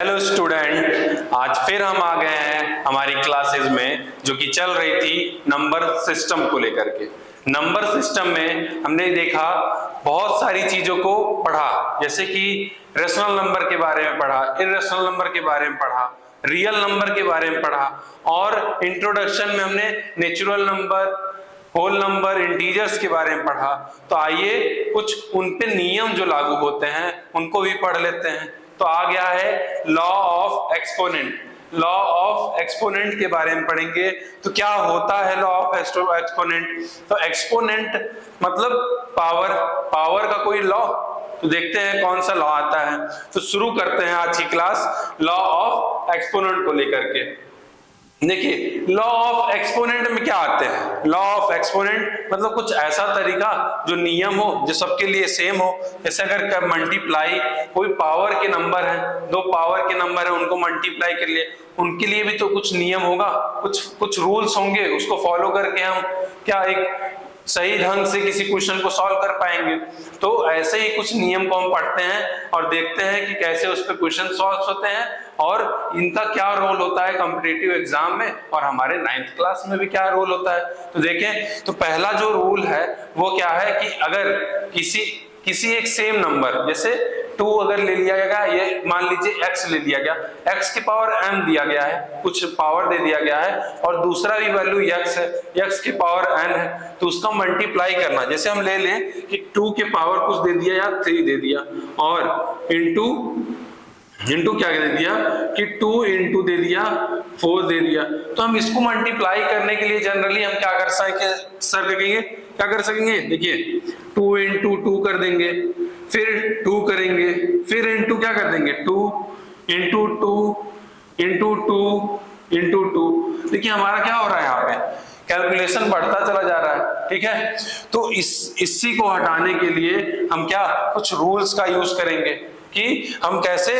Hello student, आज फिर हम आ गए हैं हमारी क्लासेस में जो कि चल रही थी नंबर सिस्टम को लेकर के। नंबर सिस्टम में हमने देखा बहुत सारी चीजों को पढ़ा, जैसे कि रेशनल नंबर के बारे में पढ़ा, इर्रेशनल नंबर के बारे में पढ़ा, रियल नंबर के बारे में पढ़ा और इंट्रोडक्शन में हमने natural number, whole number, integers के बारे में पढ़ा। तो आइए कुछ उन पे नियम जो लागू होते हैं उनको भी पढ़ लेते हैं। तो आ गया है law of exponent. Law of exponent के बारे में पढ़ेंगे। तो क्या होता है लॉ ऑफ एक्सपोनेंट? तो एक्सपोनेंट मतलब पावर, पावर का कोई लॉ। तो देखते हैं कौन सा लॉ आता है। तो शुरू करते हैं आज की क्लास लॉ ऑफ एक्सपोनेंट को लेकर के। देखिए लॉ ऑफ एक्सपोनेंट में क्या आते हैं। लॉ ऑफ एक्सपोनेंट मतलब कुछ ऐसा तरीका जो नियम हो, जो सबके लिए सेम हो। जैसे अगर मल्टीप्लाई, कोई पावर के नंबर है, दो पावर के नंबर है, उनको मल्टीप्लाई कर लिए, उनके लिए भी तो कुछ नियम होगा, कुछ रूल्स होंगे, उसको फॉलो करके हम क्या एक सही ढंग से किसी क्वेश्चन को सॉल्व कर पाएंगे। तो ऐसे ही कुछ नियम को हम पढ़ते हैं और देखते हैं कि कैसे उस पर क्वेश्चन सॉल्व होते हैं और इनका क्या रोल होता है कॉम्पिटिटिव एग्जाम में और हमारे 9th क्लास में भी क्या रोल होता है। तो देखें, तो पहला जो रूल है वो क्या है कि अगर किसी एक सेम नंबर, जैसे 2 अगर ले लिया गया, ये मान लीजिए x ले लिया गया, x की पावर m दिया गया है, कुछ पावर दे दिया गया है और दूसरा भी वैल्यू x है, x की पावर n है, तो उसका मल्टीप्लाई करना। जैसे हम ले लें कि 2 के पावर कुछ दे दिया या 3 दे दिया और इनटू क्या दे दिया कि 2 इंटू दे दिया 4 दे दिया। तो हम इसको मल्टीप्लाई करने के लिए जनरली हम क्या कर सकेंगे, क्या कर सकेंगे? देखिए 2 इंटू 2 कर देंगे, फिर 2 करेंगे, फिर इंटू क्या कर देंगे 2 इंटू 2 इंटू 2 इंटू 2। देखिए हमारा क्या हो रहा है, यहाँ पे कैलकुलेशन बढ़ता चला जा रहा है। ठीक है, तो इसी को हटाने के लिए हम क्या कुछ रूल्स का यूज करेंगे कि हम कैसे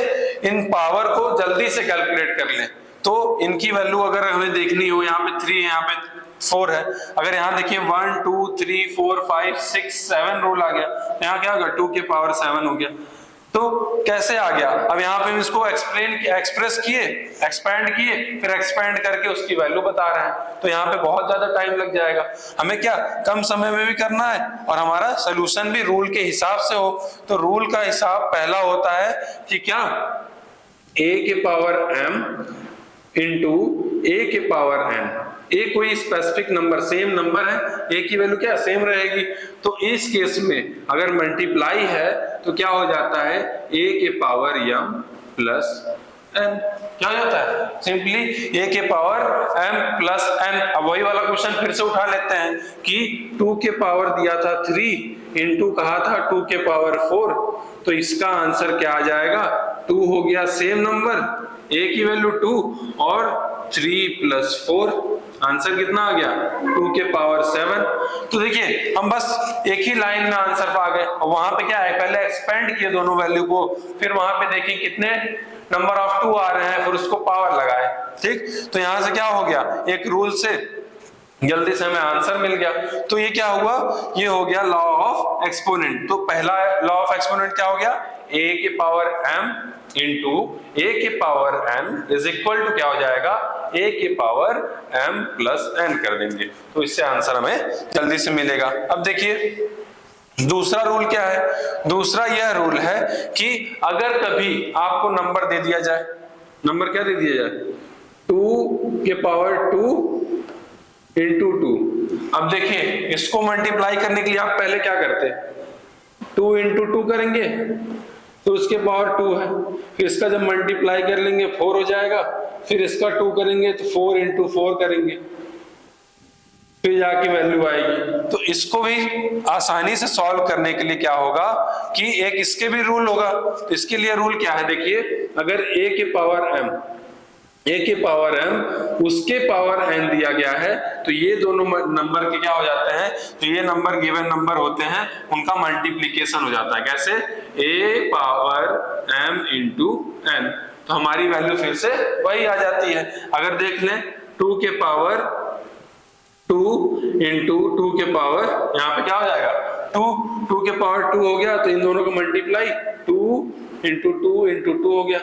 इन पावर को जल्दी से कैलकुलेट कर लें। तो इनकी वैल्यू अगर हमें देखनी हो, यहाँ पे 3 है, यहाँ पे 4 है, अगर यहाँ देखिए 1 2 3 4 5 6 7 रूल आ गया, यहाँ क्या होगा 2 के पावर 7 हो गया। तो कैसे आ गया? अब यहाँ पे हम इसको एक्सप्रेस किए, एक्सपैंड किए, फिर एक्सपैंड करके उसकी वैल्यू बता रहे हैं। तो यहाँ पे बहुत ज्यादा टाइम लग जाएगा, हमें क्या कम समय में भी करना है और हमारा सोल्यूशन भी रूल के हिसाब से हो। तो रूल का हिसाब पहला होता है कि क्या a के पावर m इंटू a के पावर n। a कोई स्पेसिफिक नंबर, सेम नंबर है, a की वैल्यू क्या सेम रहेगी। तो इस केस में अगर मल्टीप्लाई है तो क्या हो जाता है a के पावर m प्लस n। क्या हो जाता है? सिंपली a के पावर m प्लस n। अब वही वाला क्वेश्चन फिर से उठा लेते हैं कि 2 के पावर दिया था 3 इंटू कहा था 2 के पावर 4। तो इसका आंसर क्या आ जाएगा? 2 हो गया सेम नंबर, a की वैल्यू 2 और 3 प्लस 4, आंसर कितना आ गया 2 के पावर 7। तो देखिए हम बस एक ही लाइन में आंसर पा गए और वहां पे क्या है, पहले एक्सपेंड किए दोनों वैल्यू को, फिर वहां पे देखिए कितने नंबर ऑफ 2 आ रहे हैं, फिर उसको पावर लगाए। ठीक, तो यहां से क्या हो गया, एक रूल से जल्दी से हमें आंसर मिल गया। तो ये क्या हुआ, ये हो गया लॉ ऑफ एक्सपोनेंट। तो पहला लॉ ऑफ एक्सपोनेंट क्या हो गया, a के पावर m इंटू a के power m is equal to क्या हो जाएगा a के पावर m प्लस n कर देंगे। तो इससे आंसर हमें जल्दी से मिलेगा। अब देखिए दूसरा रूल क्या है। दूसरा यह रूल है कि अगर कभी आपको नंबर दे दिया जाए, नंबर क्या दे दिया जाए 2 के पावर 2 इंटू 2। अब देखिए इसको मल्टीप्लाई करने के लिए आप पहले क्या करते, 2 इंटू 2 करेंगे तो उसके पावर 2 है, फिर इसका जब मल्टीप्लाई कर लेंगे 4 हो जाएगा, फिर इसका 2 करेंगे तो 4 इंटू 4 करेंगे, फिर जाके वैल्यू आएगी। तो इसको भी आसानी से सॉल्व करने के लिए क्या होगा कि एक इसके भी रूल होगा। तो इसके लिए रूल क्या है, देखिए अगर a के पावर m, a के पावर m उसके पावर n दिया गया है तो ये दोनों नंबर के क्या हो जाते हैं, तो ये नंबर गिवन नंबर होते हैं, उनका मल्टीप्लीकेशन हो जाता है। कैसे, a power m into n। तो हमारी वैल्यू फिर से वही आ जाती है। अगर देख लें 2 के पावर 2 इंटू 2 के पावर, यहाँ पे क्या हो जाएगा 2 के पावर 2 हो गया, तो इन दोनों को मल्टीप्लाई 2 इंटू 2 इंटू 2 हो गया।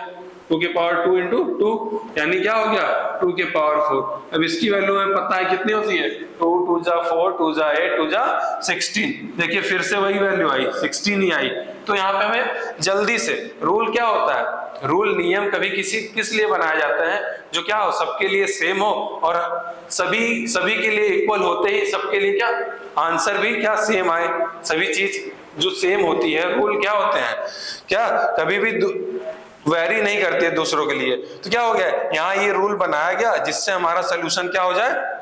2 के पावर 2 इंटू 2 यानी क्या हो गया 2 के पावर 4। अब इसकी वैल्यू हमें पता है कितनी होती है 2 2 जा 4 2 जा 8 2 जा 16। देखिए फिर से वही वैल्यू आई 16 ही आई। तो यहाँ पे हमें जल्दी से रूल क्या होता है, रूल नियम कभी किस लिए बनाया जाता है जो क्या हो सबके लिए सेम हो और सभी के लिए इक्वल होते ही सबके लिए क्या आंसर भी क्या सेम आए। सभी चीज जो सेम होती है रूल क्या होते हैं क्या कभी भी वेरी नहीं करते दूसरों के लिए। तो क्या हो गया यहाँ ये रूल बनाया गया जिससे हमारा सोल्यूशन क्या हो जाए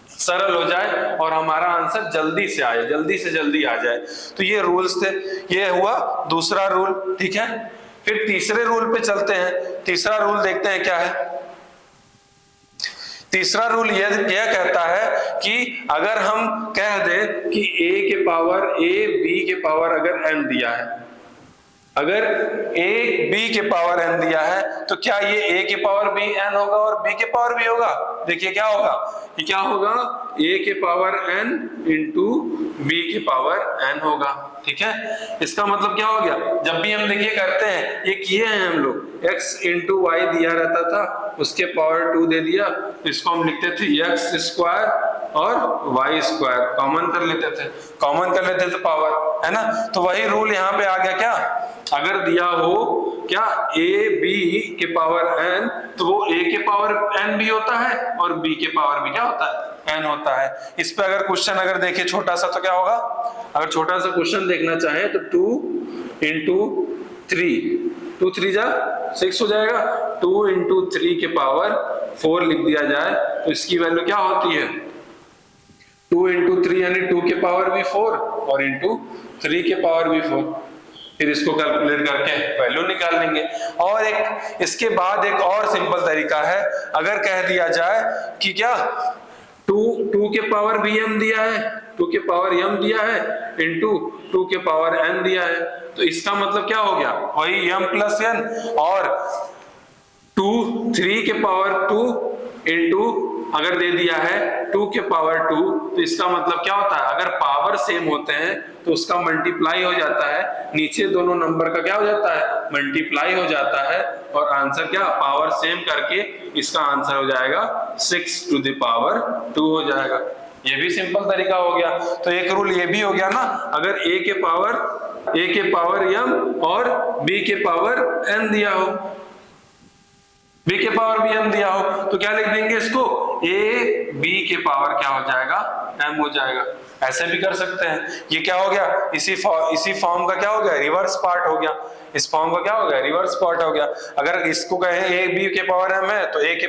सरल हो जाए और हमारा आंसर जल्दी से आए, जल्दी से जल्दी आ जाए। तो ये रूल्स थे, ये हुआ दूसरा रूल। ठीक है, फिर तीसरे रूल पे चलते हैं। तीसरा रूल देखते हैं क्या है। तीसरा रूल यह कहता है कि अगर हम कह दें कि a के पावर a b के पावर अगर n दिया है, अगर a b के पावर n दिया है तो क्या ये a के पावर b n होगा और b के पावर b होगा। देखिए क्या होगा, ये क्या होगा a के पावर n इंटू b के पावर n होगा। ठीक है, इसका मतलब क्या हो गया, जब भी हम देखिए करते हैं ये किए हैं हम लोग x इंटू वाई दिया रहता था उसके पावर 2 दे दिया, तो इसको हम लिखते थे x स्क्वायर और y स्क्वायर, कॉमन कर लेते थे पावर, है ना। तो वही रूल यहाँ पे आ गया क्या, अगर दिया हो क्या a b के पावर n तो वो a के पावर n भी होता है और b के पावर भी क्या होता है n होता है। इस पे अगर क्वेश्चन अगर देखे छोटा सा तो क्या होगा, अगर छोटा सा क्वेश्चन देखना चाहे तो 2 इंटू 3 2 3 जा 6 हो जाएगा, 2 इंटू 3 के पावर 4 लिख दिया जाए तो इसकी वैल्यू क्या होती है 2 इंटू 3 यानी 2 के पावर भी 4 और इंटू 3 के पावर भी 4। फिर इसको कैलकुलेट करके वैल्यू निकाल लेंगे। और एक इसके बाद एक और सिंपल तरीका है, अगर कह दिया जाए कि क्या 2 के पावर भी m दिया है, 2 के पावर m दिया है इंटू 2 के पावर n दिया है, तो इसका मतलब क्या हो गया वही m प्लस n और 3 के पावर 2 इंटू अगर दे दिया है 2 के पावर 2, तो इसका मतलब क्या होता है अगर पावर सेम होते हैं तो उसका मल्टीप्लाई हो जाता है, नीचे दोनों नंबर का क्या हो जाता है मल्टीप्लाई हो जाता है और आंसर क्या पावर सेम करके इसका आंसर हो जाएगा 6 टू द पावर 2 हो जाएगा। ये भी सिंपल तरीका हो गया। तो एक रूल ये भी हो गया ना, अगर a के पावर m और b के पावर n दिया हो, b के पावर भी m दिया हो तो क्या लिख देंगे इसको a b के पावर क्या हो जाएगा m हो जाएगा। ऐसे भी कर सकते हैं। ये क्या हो गया इसी फॉर्म का क्या हो गया रिवर्स पार्ट हो गया, इस फॉर्म का क्या हो गया रिवर्स पार्ट हो गया। अगर इसको कहें a b के पावर m है तो a के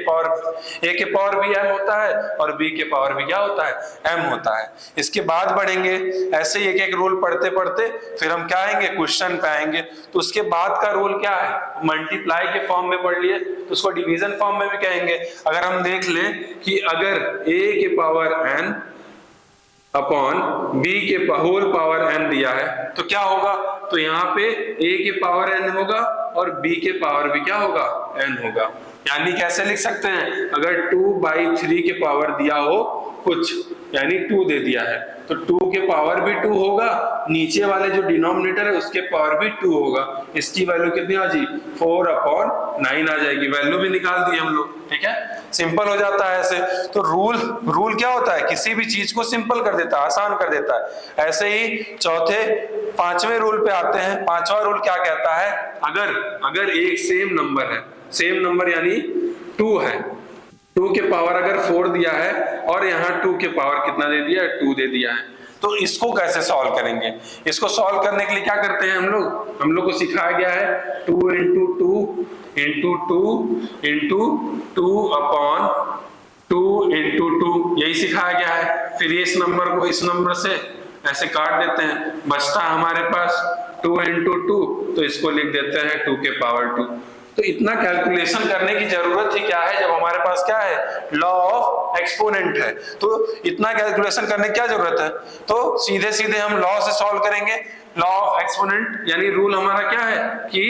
पावर भी m होता है और b के पावर भी क्या होता है m होता है। इसके बाद बढ़ेंगे ऐसे ही एक एक रूल पढ़ते पढ़ते फिर हम क्या आएंगे क्वेश्चन पे आएंगे। तो उसके बाद का रूल क्या है, मल्टीप्लाई के फॉर्म में पढ़ लिए तो उसको डिवीजन फॉर्म में भी कहेंगे। अगर हम देख लें कि अगर a के पावर n अपॉन b के होल पावर n दिया है तो क्या होगा, तो यहाँ पे a के पावर n होगा और b के पावर भी क्या होगा n होगा। यानी कैसे लिख सकते हैं, अगर 2/3 के पावर दिया हो कुछ यानी 2 दे दिया है तो 2 के पावर भी 2 होगा, नीचे वाले जो डिनोमिनेटर है उसके पावर भी 2 होगा। इसकी वैल्यू कितनी आ जाएगी 4/9 आ जाएगी, वैल्यू भी निकाल दी हम लोग। ठीक है, सिंपल हो जाता है ऐसे। तो रूल क्या होता है, किसी भी चीज को सिंपल कर देता है, आसान कर देता है। ऐसे ही पांचवें रूल पे आते हैं। पांचवा रूल क्या कहता है, अगर एक सेम नंबर है, सेम नंबर यानी 2 है, 2 के पावर अगर 4 दिया है और यहाँ 2 के पावर कितना दे दिया है 2 दे दिया है, तो इसको कैसे सॉल्व करेंगे। इसको सॉल्व करने के लिए क्या करते हैं हम लोग को सिखाया गया है 2 into 2 into 2 into 2 upon 2 into 2, यही सिखाया गया है। फिर इस नंबर को इस नंबर से ऐसे काट देते हैं, बचता है हमारे पास 2 इंटू 2, तो इसको लिख देते हैं 2 के पावर 2। तो इतना कैलकुलेशन करने की जरूरत ही क्या है जब हमारे पास क्या है लॉ ऑफ एक्सपोनेंट है। तो इतना कैलकुलेशन करने की क्या जरूरत है, तो सीधे सीधे हम लॉ से सॉल्व करेंगे। लॉ ऑफ एक्सपोनेंट यानी रूल हमारा क्या है कि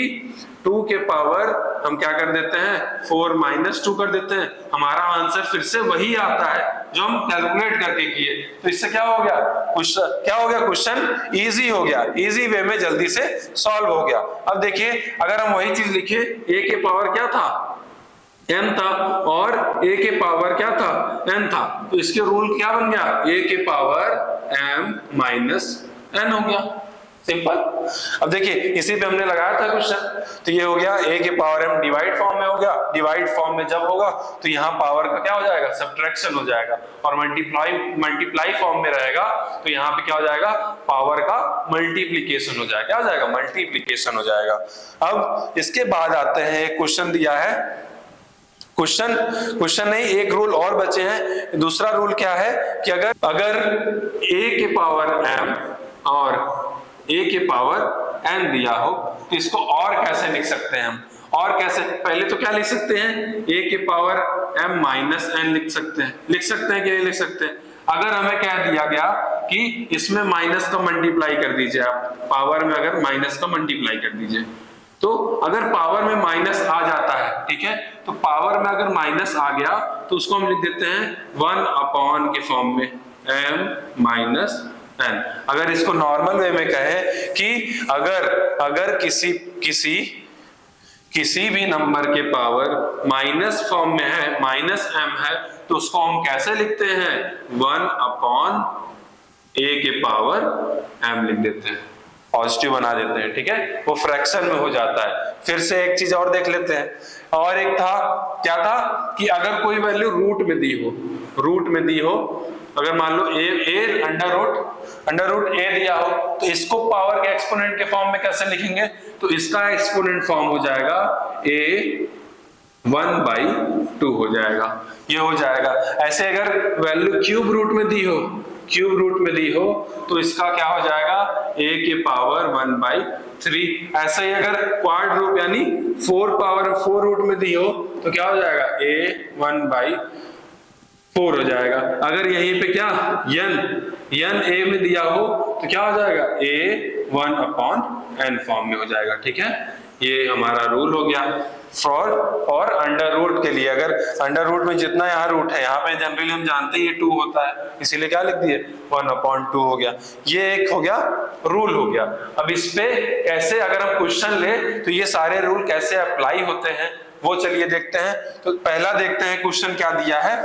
2 के पावर हम क्या कर देते हैं 4 - 2 कर देते हैं, हमारा आंसर फिर से वही आता है जो हम कैलकुलेट करके किए। तो इससे क्या हो गया, क्वेश्चन इजी हो गया, इजी वे में जल्दी से सॉल्व हो गया। अब देखिए अगर हम वही चीज लिखे, a के पावर क्या था, m था, और a के पावर क्या था, n था, तो इसके रूल क्या बन गया, a के पावर m माइनस n हो गया, सिंपल। अब देखिए इसी पे हमने लगाया था क्वेश्चन, तो ये हो गया a के पावर m डिवाइड फॉर्म में हो गया, डिवाइड फॉर्म में जब होगा तो यहाँ पावर का क्या हो जाएगा, सब्ट्रैक्शन हो जाएगा, और मल्टीप्लाई फॉर्म में रहेगा तो यहाँ पे क्या हो जाएगा, पावर का मल्टीप्लीकेशन हो जाएगा, क्या हो जाएगा, मल्टीप्लीकेशन हो जाएगा। अब इसके बाद आते हैं, एक क्वेश्चन दिया है, क्वेश्चन नहीं, एक रूल और बचे हैं। दूसरा रूल क्या है कि अगर a के पावर m और a के पावर n दिया हो तो इसको और कैसे लिख सकते हैं हम, और कैसे, पहले तो क्या लिख सकते हैं, a के पावर m माइनस n लिख सकते हैं कि नहीं लिख सकते हैं। अगर हमें कह दिया गया कि इसमें माइनस का मल्टीप्लाई कर दीजिए, आप पावर में अगर माइनस का मल्टीप्लाई कर दीजिए, तो अगर पावर में माइनस आ जाता है, ठीक है, तो पावर में अगर माइनस आ गया तो उसको हम लिख देते हैं 1 अपॉन के फॉर्म में m माइनस n। अगर इसको नॉर्मल वे में कहें कि अगर किसी भी नंबर के पावर माइनस फॉर्म में है, माइनस m है, तो उसको हम कैसे लिखते हैं, 1 अपॉन a के पावर m लिख देते हैं, पॉजिटिव बना देते हैं, ठीक है, वो फ्रैक्शन में हो जाता है। फिर से एक चीज और देख लेते हैं, और एक था, क्या था कि अगर कोई वैल्यू रूट में दी हो, अगर मान लो a अंडर रूट a दिया हो, तो इसको पावर के एक्सपोनेंट के फॉर्म में कैसे लिखेंगे, तो इसका एक्सपोनेंट फॉर्म हो जाएगा a 1/2 हो जाएगा, ये हो जाएगा। ऐसे अगर वैल्यू क्यूब रूट में दी हो तो इसका क्या हो जाएगा, a के पावर 1/3। ऐसे ही अगर क्वाड रूट यानी 4 रूट में दी हो तो क्या हो जाएगा, a 1/4 हो जाएगा। अगर यहीं पे क्या n a में दिया हो तो क्या हो जाएगा, a 1/n फॉर्म में हो जाएगा, ठीक है। ये हमारा रूल हो गया फॉर और अंडर रूट के लिए। अगर अंडर रूट में जितना यहाँ रूट है, यहाँ पे जनरली हम जानते हैं ये 2 होता है, इसीलिए क्या लिख दिए, 1/2 हो गया। ये एक हो गया, रूल हो गया। अब इस पे कैसे अगर हम क्वेश्चन ले तो ये सारे रूल कैसे अप्लाई होते हैं वो चलिए देखते हैं। तो पहला देखते हैं क्वेश्चन क्या दिया है।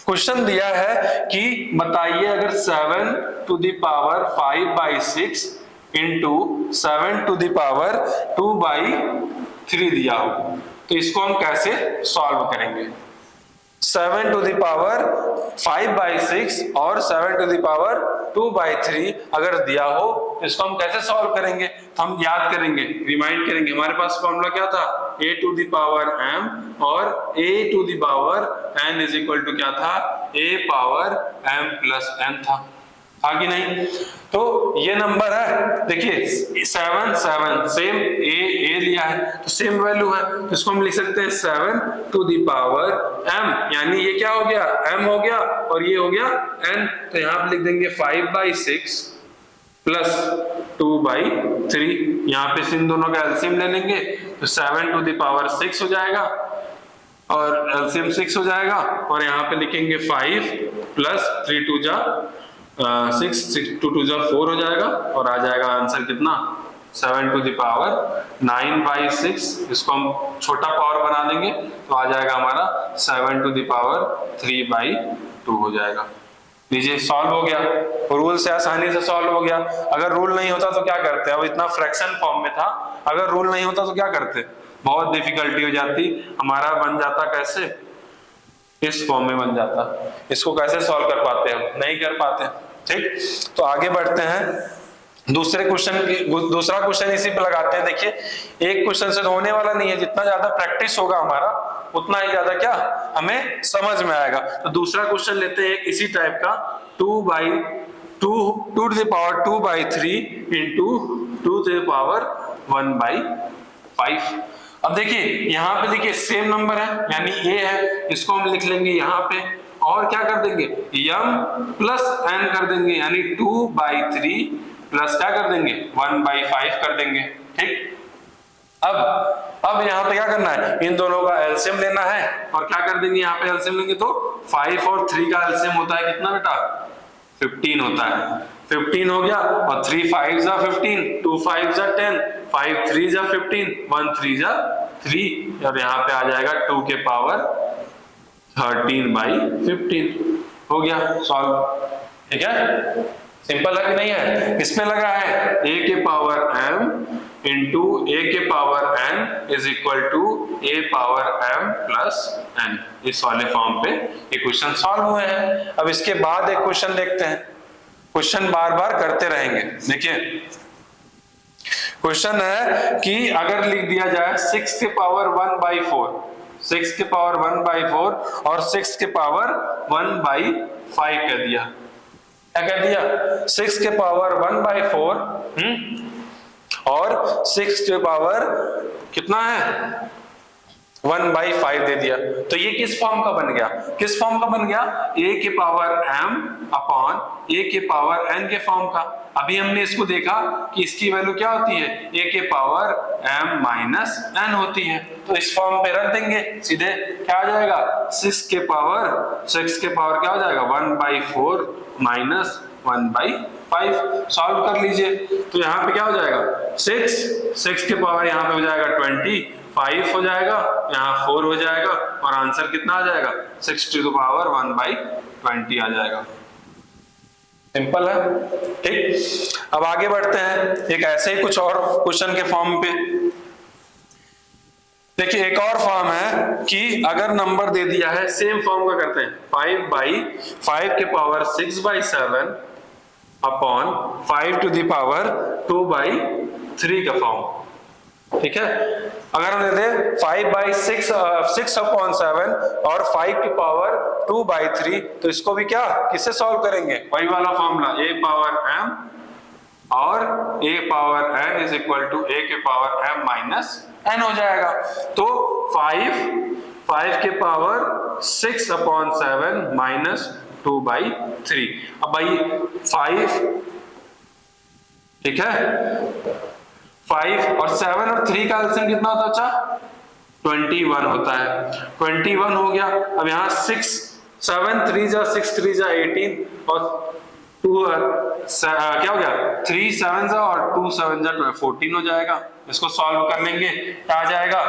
क्वेश्चन दिया है कि बताइए अगर 7 to the power 5/6 into 7 to the power 2/3 दिया हो तो इसको हम कैसे सॉल्व करेंगे। 7 टू द पावर 5/6 और 7 टू द पावर 2/3 अगर दिया हो तो इसको हम कैसे सॉल्व करेंगे, तो हम याद करेंगे, रिमाइंड करेंगे, हमारे पास फॉर्मूला क्या था, a to the power m और a to the power n is equal to क्या था, a power m plus n था कि नहीं। तो ये नंबर है, देखिए 7 सेम a लिया है तो सेम वैल्यू है, तो इसको हम लिख सकते हैं 7 टू द पावर m, यानी ये क्या हो गया, m हो गया और ये हो गया n। तो यहाँ पे लिख देंगे 5/6 प्लस 2/3, यहाँ पे इन दोनों का एलसीएम ले लेंगे तो 7 टू द पावर 6 हो जाएगा और एलसीएम 6 हो जाएगा, और यहाँ पे लिखेंगे 5 प्लस 3 2 जा 6 2 2 जा 4 हो जाएगा, और आ जाएगा आंसर कितना, 7 टू द पावर 9/6। इसको हम छोटा पावर बना देंगे तो आ जाएगा हमारा 7 टू द पावर 3/2 हो जाएगा। लीजिए सॉल्व हो गया, रूल से आसानी से सॉल्व हो गया। अगर रूल नहीं होता तो क्या करते, अब इतना फ्रैक्शन फॉर्म में था, अगर रूल नहीं होता तो क्या करते, बहुत डिफिकल्टी हो जाती, हमारा बन जाता कैसे, इस फॉर्म में बन जाता। इसको कैसे सॉल्व कर पाते हम, नहीं कर पाते, ठीक। तो आगे बढ़ते हैं, दूसरा क्वेश्चन इसी पे लगाते हैं। देखिए एक क्वेश्चन से होने वाला नहीं है, जितना ज्यादा प्रैक्टिस होगा हमारा उतना ही ज्यादा क्या हमें समझ में आएगा। तो दूसरा क्वेश्चन लेते हैं एक इसी टाइप का, 2 to the power 2/3 into 2 to the power 1/5। अब देखिए यहाँ पे देखिए सेम नंबर है यानी a है, इसको हम लिख लेंगे यहाँ पे, और क्या कर देंगे, m प्लस n कर देंगे, यानी 2/3 प्लस क्या कर देंगे 1/5 कर देंगे, ठीक। अब अब यहाँ पे क्या करना है, इन दोनों का एलसीएम लेना है और क्या कर देंगे, यहाँ पे एलसीएम लेंगे तो 5 और 3 का एलसीएम होता है कितना बेटा, 15 होता है। 15 हो गया और 3 5 जा 15, 2 5 जा 10, 5 3 जा 15, 1 3 जा 3 और यहाँ पे आ जाएगा 2 के पावर 13/15 हो गया सॉल्व। ठीक है, सिंपल है कि नहीं है। इसमें लगा है a के पावर m इंटू a के power n is equal to a power m plus n। इस वाले फॉर्म पे ये क्वेश्चन सॉल्व हुए हैं। अब इसके बाद एक क्वेश्चन देखते हैं, क्वेश्चन बार बार करते रहेंगे। देखिए क्वेश्चन है कि अगर लिख दिया जाए 6 के पावर 1/4, 6 के पावर 1/4 और 6 के पावर 1/5 कह दिया, क्या कह दिया, 6 के पावर 1/4 और 6 के पावर कितना है 1/5 दे दिया। तो ये किस फॉर्म का बन गया, किस फॉर्म का बन गया, a के पावर m अपॉन a के पावर n के फॉर्म का। अभी हमने इसको देखा कि इसकी वैल्यू क्या होती है, a के पावर m माइनस n होती है। तो इस फॉर्म पे रख देंगे, सीधे क्या आ जाएगा, 6 के पावर क्या हो जाएगा 1/4 माइनस 1/5। सॉल्व कर लीजिए तो यहाँ पे क्या हो जाएगा 6 के पावर यहाँ पे हो जाएगा 25 हो जाएगा, यहाँ 4 हो जाएगा और आंसर कितना आ जाएगा 6 टू द पावर 1/20 आ जाएगा। सिंपल है। ठीक, अब आगे बढ़ते हैं एक ऐसे ही कुछ और क्वेश्चन के फॉर्म पे। देखिए एक और फॉर्म है कि अगर नंबर दे दिया है, सेम फॉर्म का करते हैं, 5/5 के power 6/7 upon 5 to the power 2/3 का फॉर्म। ठीक है, अगर हम लेते 5/6 और 5 की पावर 2/3 तो इसको भी क्या किससे सॉल्व करेंगे, वही वाला फॉर्मूला a पावर m और a power n is equal to a के पावर m माइनस n हो जाएगा। तो 5 के पावर 6/7 माइनस 2/3। अब भाई 5, ठीक है, 5 और 7 और 3 का एलसीएम कितना होता है बच्चा, 21 होता है। 21 हो गया। अब यहाँ 6 7 3 जा 6 3 जा 18 और 2 क्या हो गया 3 7 जा और 2 7 जा 14 हो जाएगा। इसको सॉल्व कर लेंगे, क्या आ जाएगा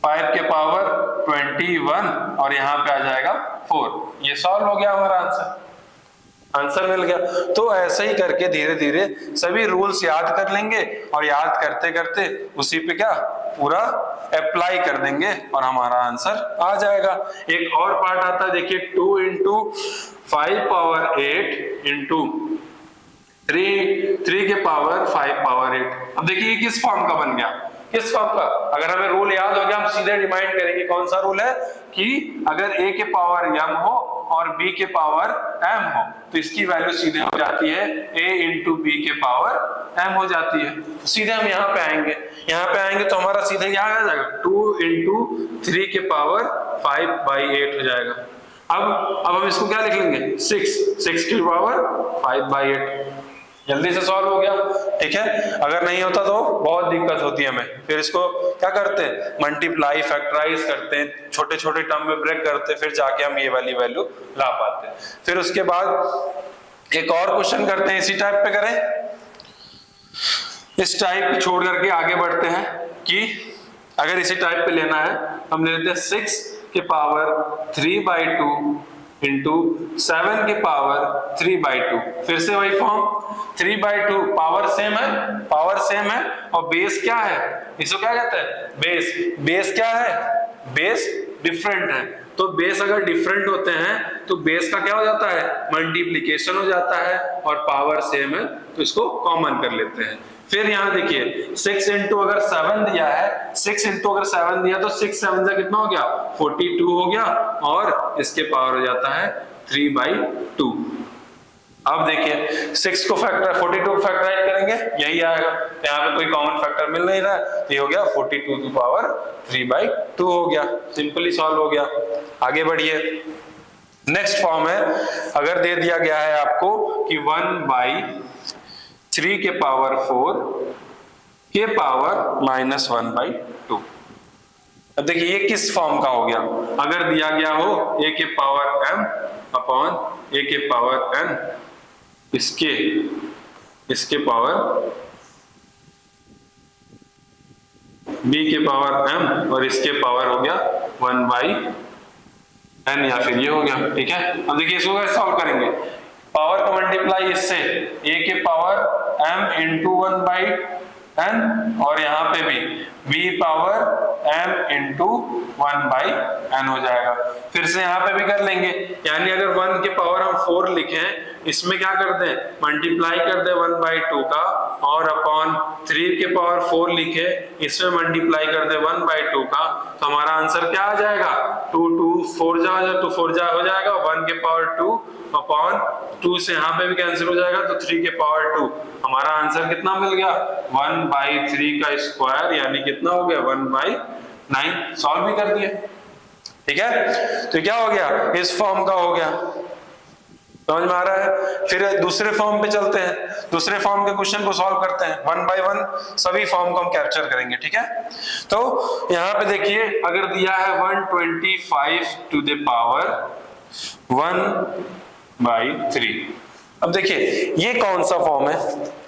5 के पावर 21 और यहाँ पे आ जाएगा 4। ये सॉल्व हो गया हमारा आंसर मिल गया। तो ऐसे ही करके धीरे धीरे सभी रूल्स याद कर लेंगे और याद करते करते उसी पे क्या पूरा अप्लाई कर देंगे और हमारा आंसर आ जाएगा। एक और पार्ट आता है, देखिए 2 इंटू 5 पावर 8 इंटू 3 के पावर 5 पावर 8। अब देखिए किस फॉर्म का बन गया, किस फॉर्म का, अगर हमें रूल याद हो गया हम सीधे रिमाइंड करेंगे। कौन सा रूल है कि अगर a के पावर m हो और b के पावर m हो तो इसकी वैल्यू सीधे हो जाती है a इंटू बी के पावर m हो जाती है। तो सीधे हम यहाँ पे आएंगे तो हमारा सीधे यहाँ आ जाएगा 2 इंटू 3 के पावर 5/8 हो जाएगा। अब हम इसको क्या लिख लेंगे 6 की पावर 5/8। जल्दी से सॉल्व हो गया। ठीक है, अगर नहीं होता तो बहुत दिक्कत होती है हमें, फिर इसको क्या करते हैं मल्टीप्लाई फैक्टराइज करते हैं, छोटे छोटे टर्म में ब्रेक करते हैं, फिर जाके हम ये वाली वैल्यू ला पाते हैं। फिर उसके बाद एक और क्वेश्चन करते हैं, इसी टाइप पे करें, इस टाइप छोड़ करके आगे बढ़ते हैं कि अगर इसी टाइप पे लेना है हम ले लेते हैं 6 के पावर 3/2 इंटू 7 के पावर 3/2। फिर से वही फॉर्म 3/2, पावर सेम है और बेस क्या है, इसको क्या कहते हैं बेस क्या है, बेस डिफरेंट है। तो बेस अगर डिफरेंट होते हैं तो बेस का क्या हो जाता है मल्टीप्लिकेशन हो जाता है और पावर सेम है तो इसको कॉमन कर लेते हैं। फिर यहाँ देखिए 6 इंटू अगर 7 दिया है, 6 इंटू अगर 7 दिया तो 6 7 जा कितना हो गया 42 हो गया और इसके पावर हो जाता है 3/2। अब देखिए 6 को 42 को फैक्टराइज करेंगे यही आएगा, यहाँ पे कोई कॉमन फैक्टर मिल नहीं रहा है तो ये हो गया 42 की पावर 3/2 हो गया। सिंपली सॉल्व हो गया। आगे बढ़िए, नेक्स्ट फॉर्म है, अगर दे दिया गया है आपको कि 1/3 के पावर 4 के पावर -1/2। अब देखिए ये किस फॉर्म का हो गया, अगर दिया गया हो a के पावर m अपॉन a के पावर n, इसके पावर b के पावर m और इसके पावर हो गया 1/n, या फिर ये हो गया। ठीक है, अब देखिए इसको कैसे सॉल्व करेंगे, पावर का मल्टीप्लाई इससे a के पावर m इंटू 1/n और यहाँ पे भी b power m into 1/n हो जाएगा। फिर से यहाँ पे भी कर लेंगे, यानी अगर 1 के पावर हम 4 लिखें, इसमें क्या कर दें, मल्टीप्लाई कर दें 1/2 का, और अपॉन 3 के पावर 4 लिखे, इसमें मल्टीप्लाई कर दें 1/2 का, तो हमारा आंसर क्या आ जाएगा, 2 2 4 जा हो जाएगा 1 के पावर 2 अपॉन 2 से यहाँ पे भी कैंसिल हो जाएगा, तो 3 के पावर 2। हमारा आंसर कितना मिल गया, 1/3 का स्क्वायर, यानी कितना हो गया 1/9। सॉल्व भी कर दिए। ठीक है, तो क्या हो गया, इस फॉर्म का हो गया, समझ में आ रहा है। फिर दूसरे फॉर्म पे चलते हैं, दूसरे फॉर्म के क्वेश्चन को सॉल्व करते हैं, 1 बाय 1 सभी फॉर्म को हम कैप्चर करेंगे। ठीक है, तो यहाँ पे देखिए अगर दिया है 125 टू द पावर 1/3। अब देखिए ये कौन सा फॉर्म है,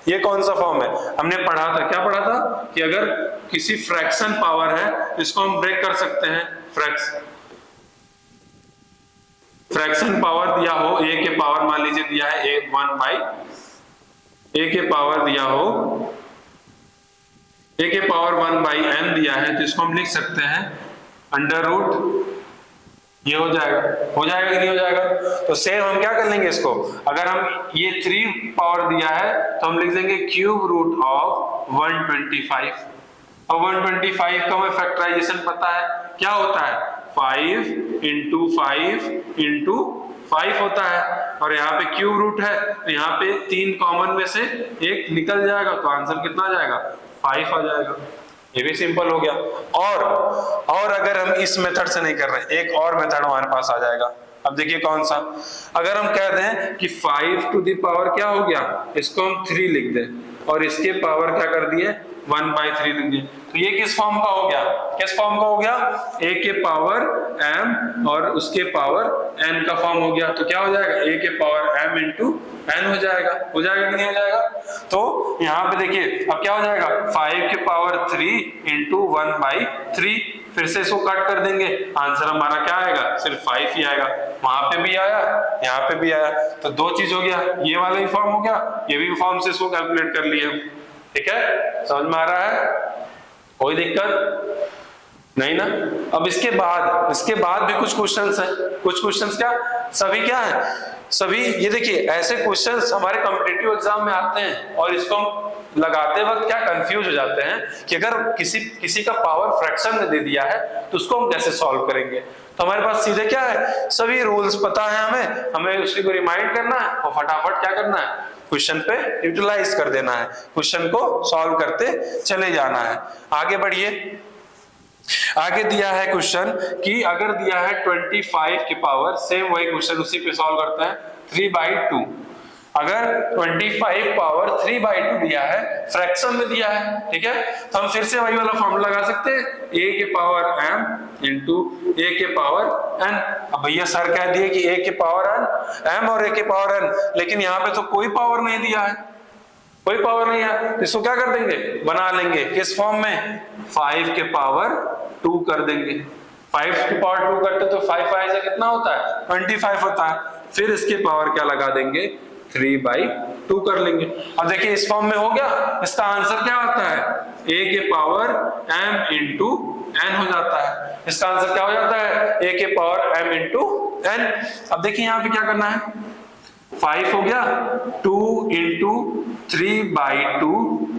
ये कौन सा फॉर्म है, हमने पढ़ा था, क्या पढ़ा था कि अगर किसी फ्रैक्शन पावर है इसको हम ब्रेक कर सकते हैं, फ्रैक्शन पावर दिया हो, a के पावर मान लीजिए दिया है 1/a के पावर दिया हो, a के पावर 1/n दिया है, तो इसको हम लिख सकते हैं अंडर रूट, ये हो जाएगा कि नहीं हो जाएगा। तो सेम हम क्या कर लेंगे इसको, अगर हम ये 3 पावर दिया है तो हम लिख देंगे क्यूब रूट ऑफ 125, और 125 का हमें फैक्टराइजेशन पता है, क्या होता है 5 इंटू 5 होता है, और यहाँ पे क्यूब रूट है, तो यहाँ पे 3 कॉमन में से एक निकल जाएगा, तो आंसर कितना आ जाएगा 5 आ जाएगा। ये भी सिंपल हो गया। और अगर हम इस मेथड से नहीं कर रहे, एक और मेथड हमारे पास आ जाएगा। अब देखिए कौन सा, अगर हम कह दें कि 5 टू द पावर क्या हो गया, इसको हम 3 लिख दें और इसके पावर क्या कर दिए 1/3 लिख दिए, तो ये किस फॉर्म का हो गया, किस फॉर्म का हो गया, a के पावर m और उसके पावर n का फॉर्म हो गया। तो क्या हो जाएगा, a के पावर m इंटू n हो जाएगा कि नहीं हो जाएगा। तो यहाँ पे देखिए अब क्या हो जाएगा, 5 के पावर 3 इंटू 1/3, फिर से इसको कट कर देंगे, आंसर हमारा क्या आएगा, सिर्फ 5 ही आएगा। वहां पे भी आया, यहाँ पे भी आया, तो 2 चीज हो गया, ये वाला ही फॉर्म हो गया, ये भी फॉर्म से इसको कैलकुलेट कर लिया। ठीक है, समझ में आ रहा है, कोई दिक्कत नहीं ना। अब इसके बाद भी कुछ क्वेश्चंस हैं, कुछ क्वेश्चंस क्या है, सभी ये देखिए ऐसे क्वेश्चंस हमारे कॉम्पिटिटिव एग्जाम में आते हैं, और इसको हम लगाते वक्त क्या कंफ्यूज हो जाते हैं कि अगर किसी का पावर फ्रैक्शन में दे दिया है तो उसको हम कैसे सॉल्व करेंगे। तो हमारे पास सीधे क्या है, सभी रूल्स पता है, हमें उसी को रिमाइंड करना है और फटाफट क्या करना है, क्वेश्चन पे यूटिलाइज कर देना है, क्वेश्चन को सॉल्व करते चले जाना है। आगे बढ़िए, आगे दिया है क्वेश्चन कि अगर दिया है 25 के पावर, सेम वही क्वेश्चन उसी पे सॉल्व करते हैं, 3/2, अगर 25 पावर 3/2 दिया है, फ्रैक्शन में दिया है, ठीक है, तो हम फिर से वही वाला फॉर्मूला लगा सकते हैं, a के पावर m इंटू a के पावर n। अब भैया सर कह दिए कि a के पावर m और a के पावर n, लेकिन यहाँ पे तो कोई पावर नहीं दिया है, कोई पावर नहीं है, तो इसको क्या कर देंगे, बना लेंगे किस फॉर्म में, 5 के पावर 2 कर देंगे। 5 के पावर 2 करते तो 5 से कितना होता है 25 होता है, फिर इसके पावर क्या लगा देंगे 3/2 कर लेंगे। अब देखिए इस फॉर्म में हो गया, इसका आंसर क्या आता है, a के पावर m इंटू n हो जाता है। इसका आंसर क्या हो जाता है, a के पावर m इंटू n। अब देखिए यहाँ पे क्या करना है, 5 हो गया, 2 इंटू 3/2,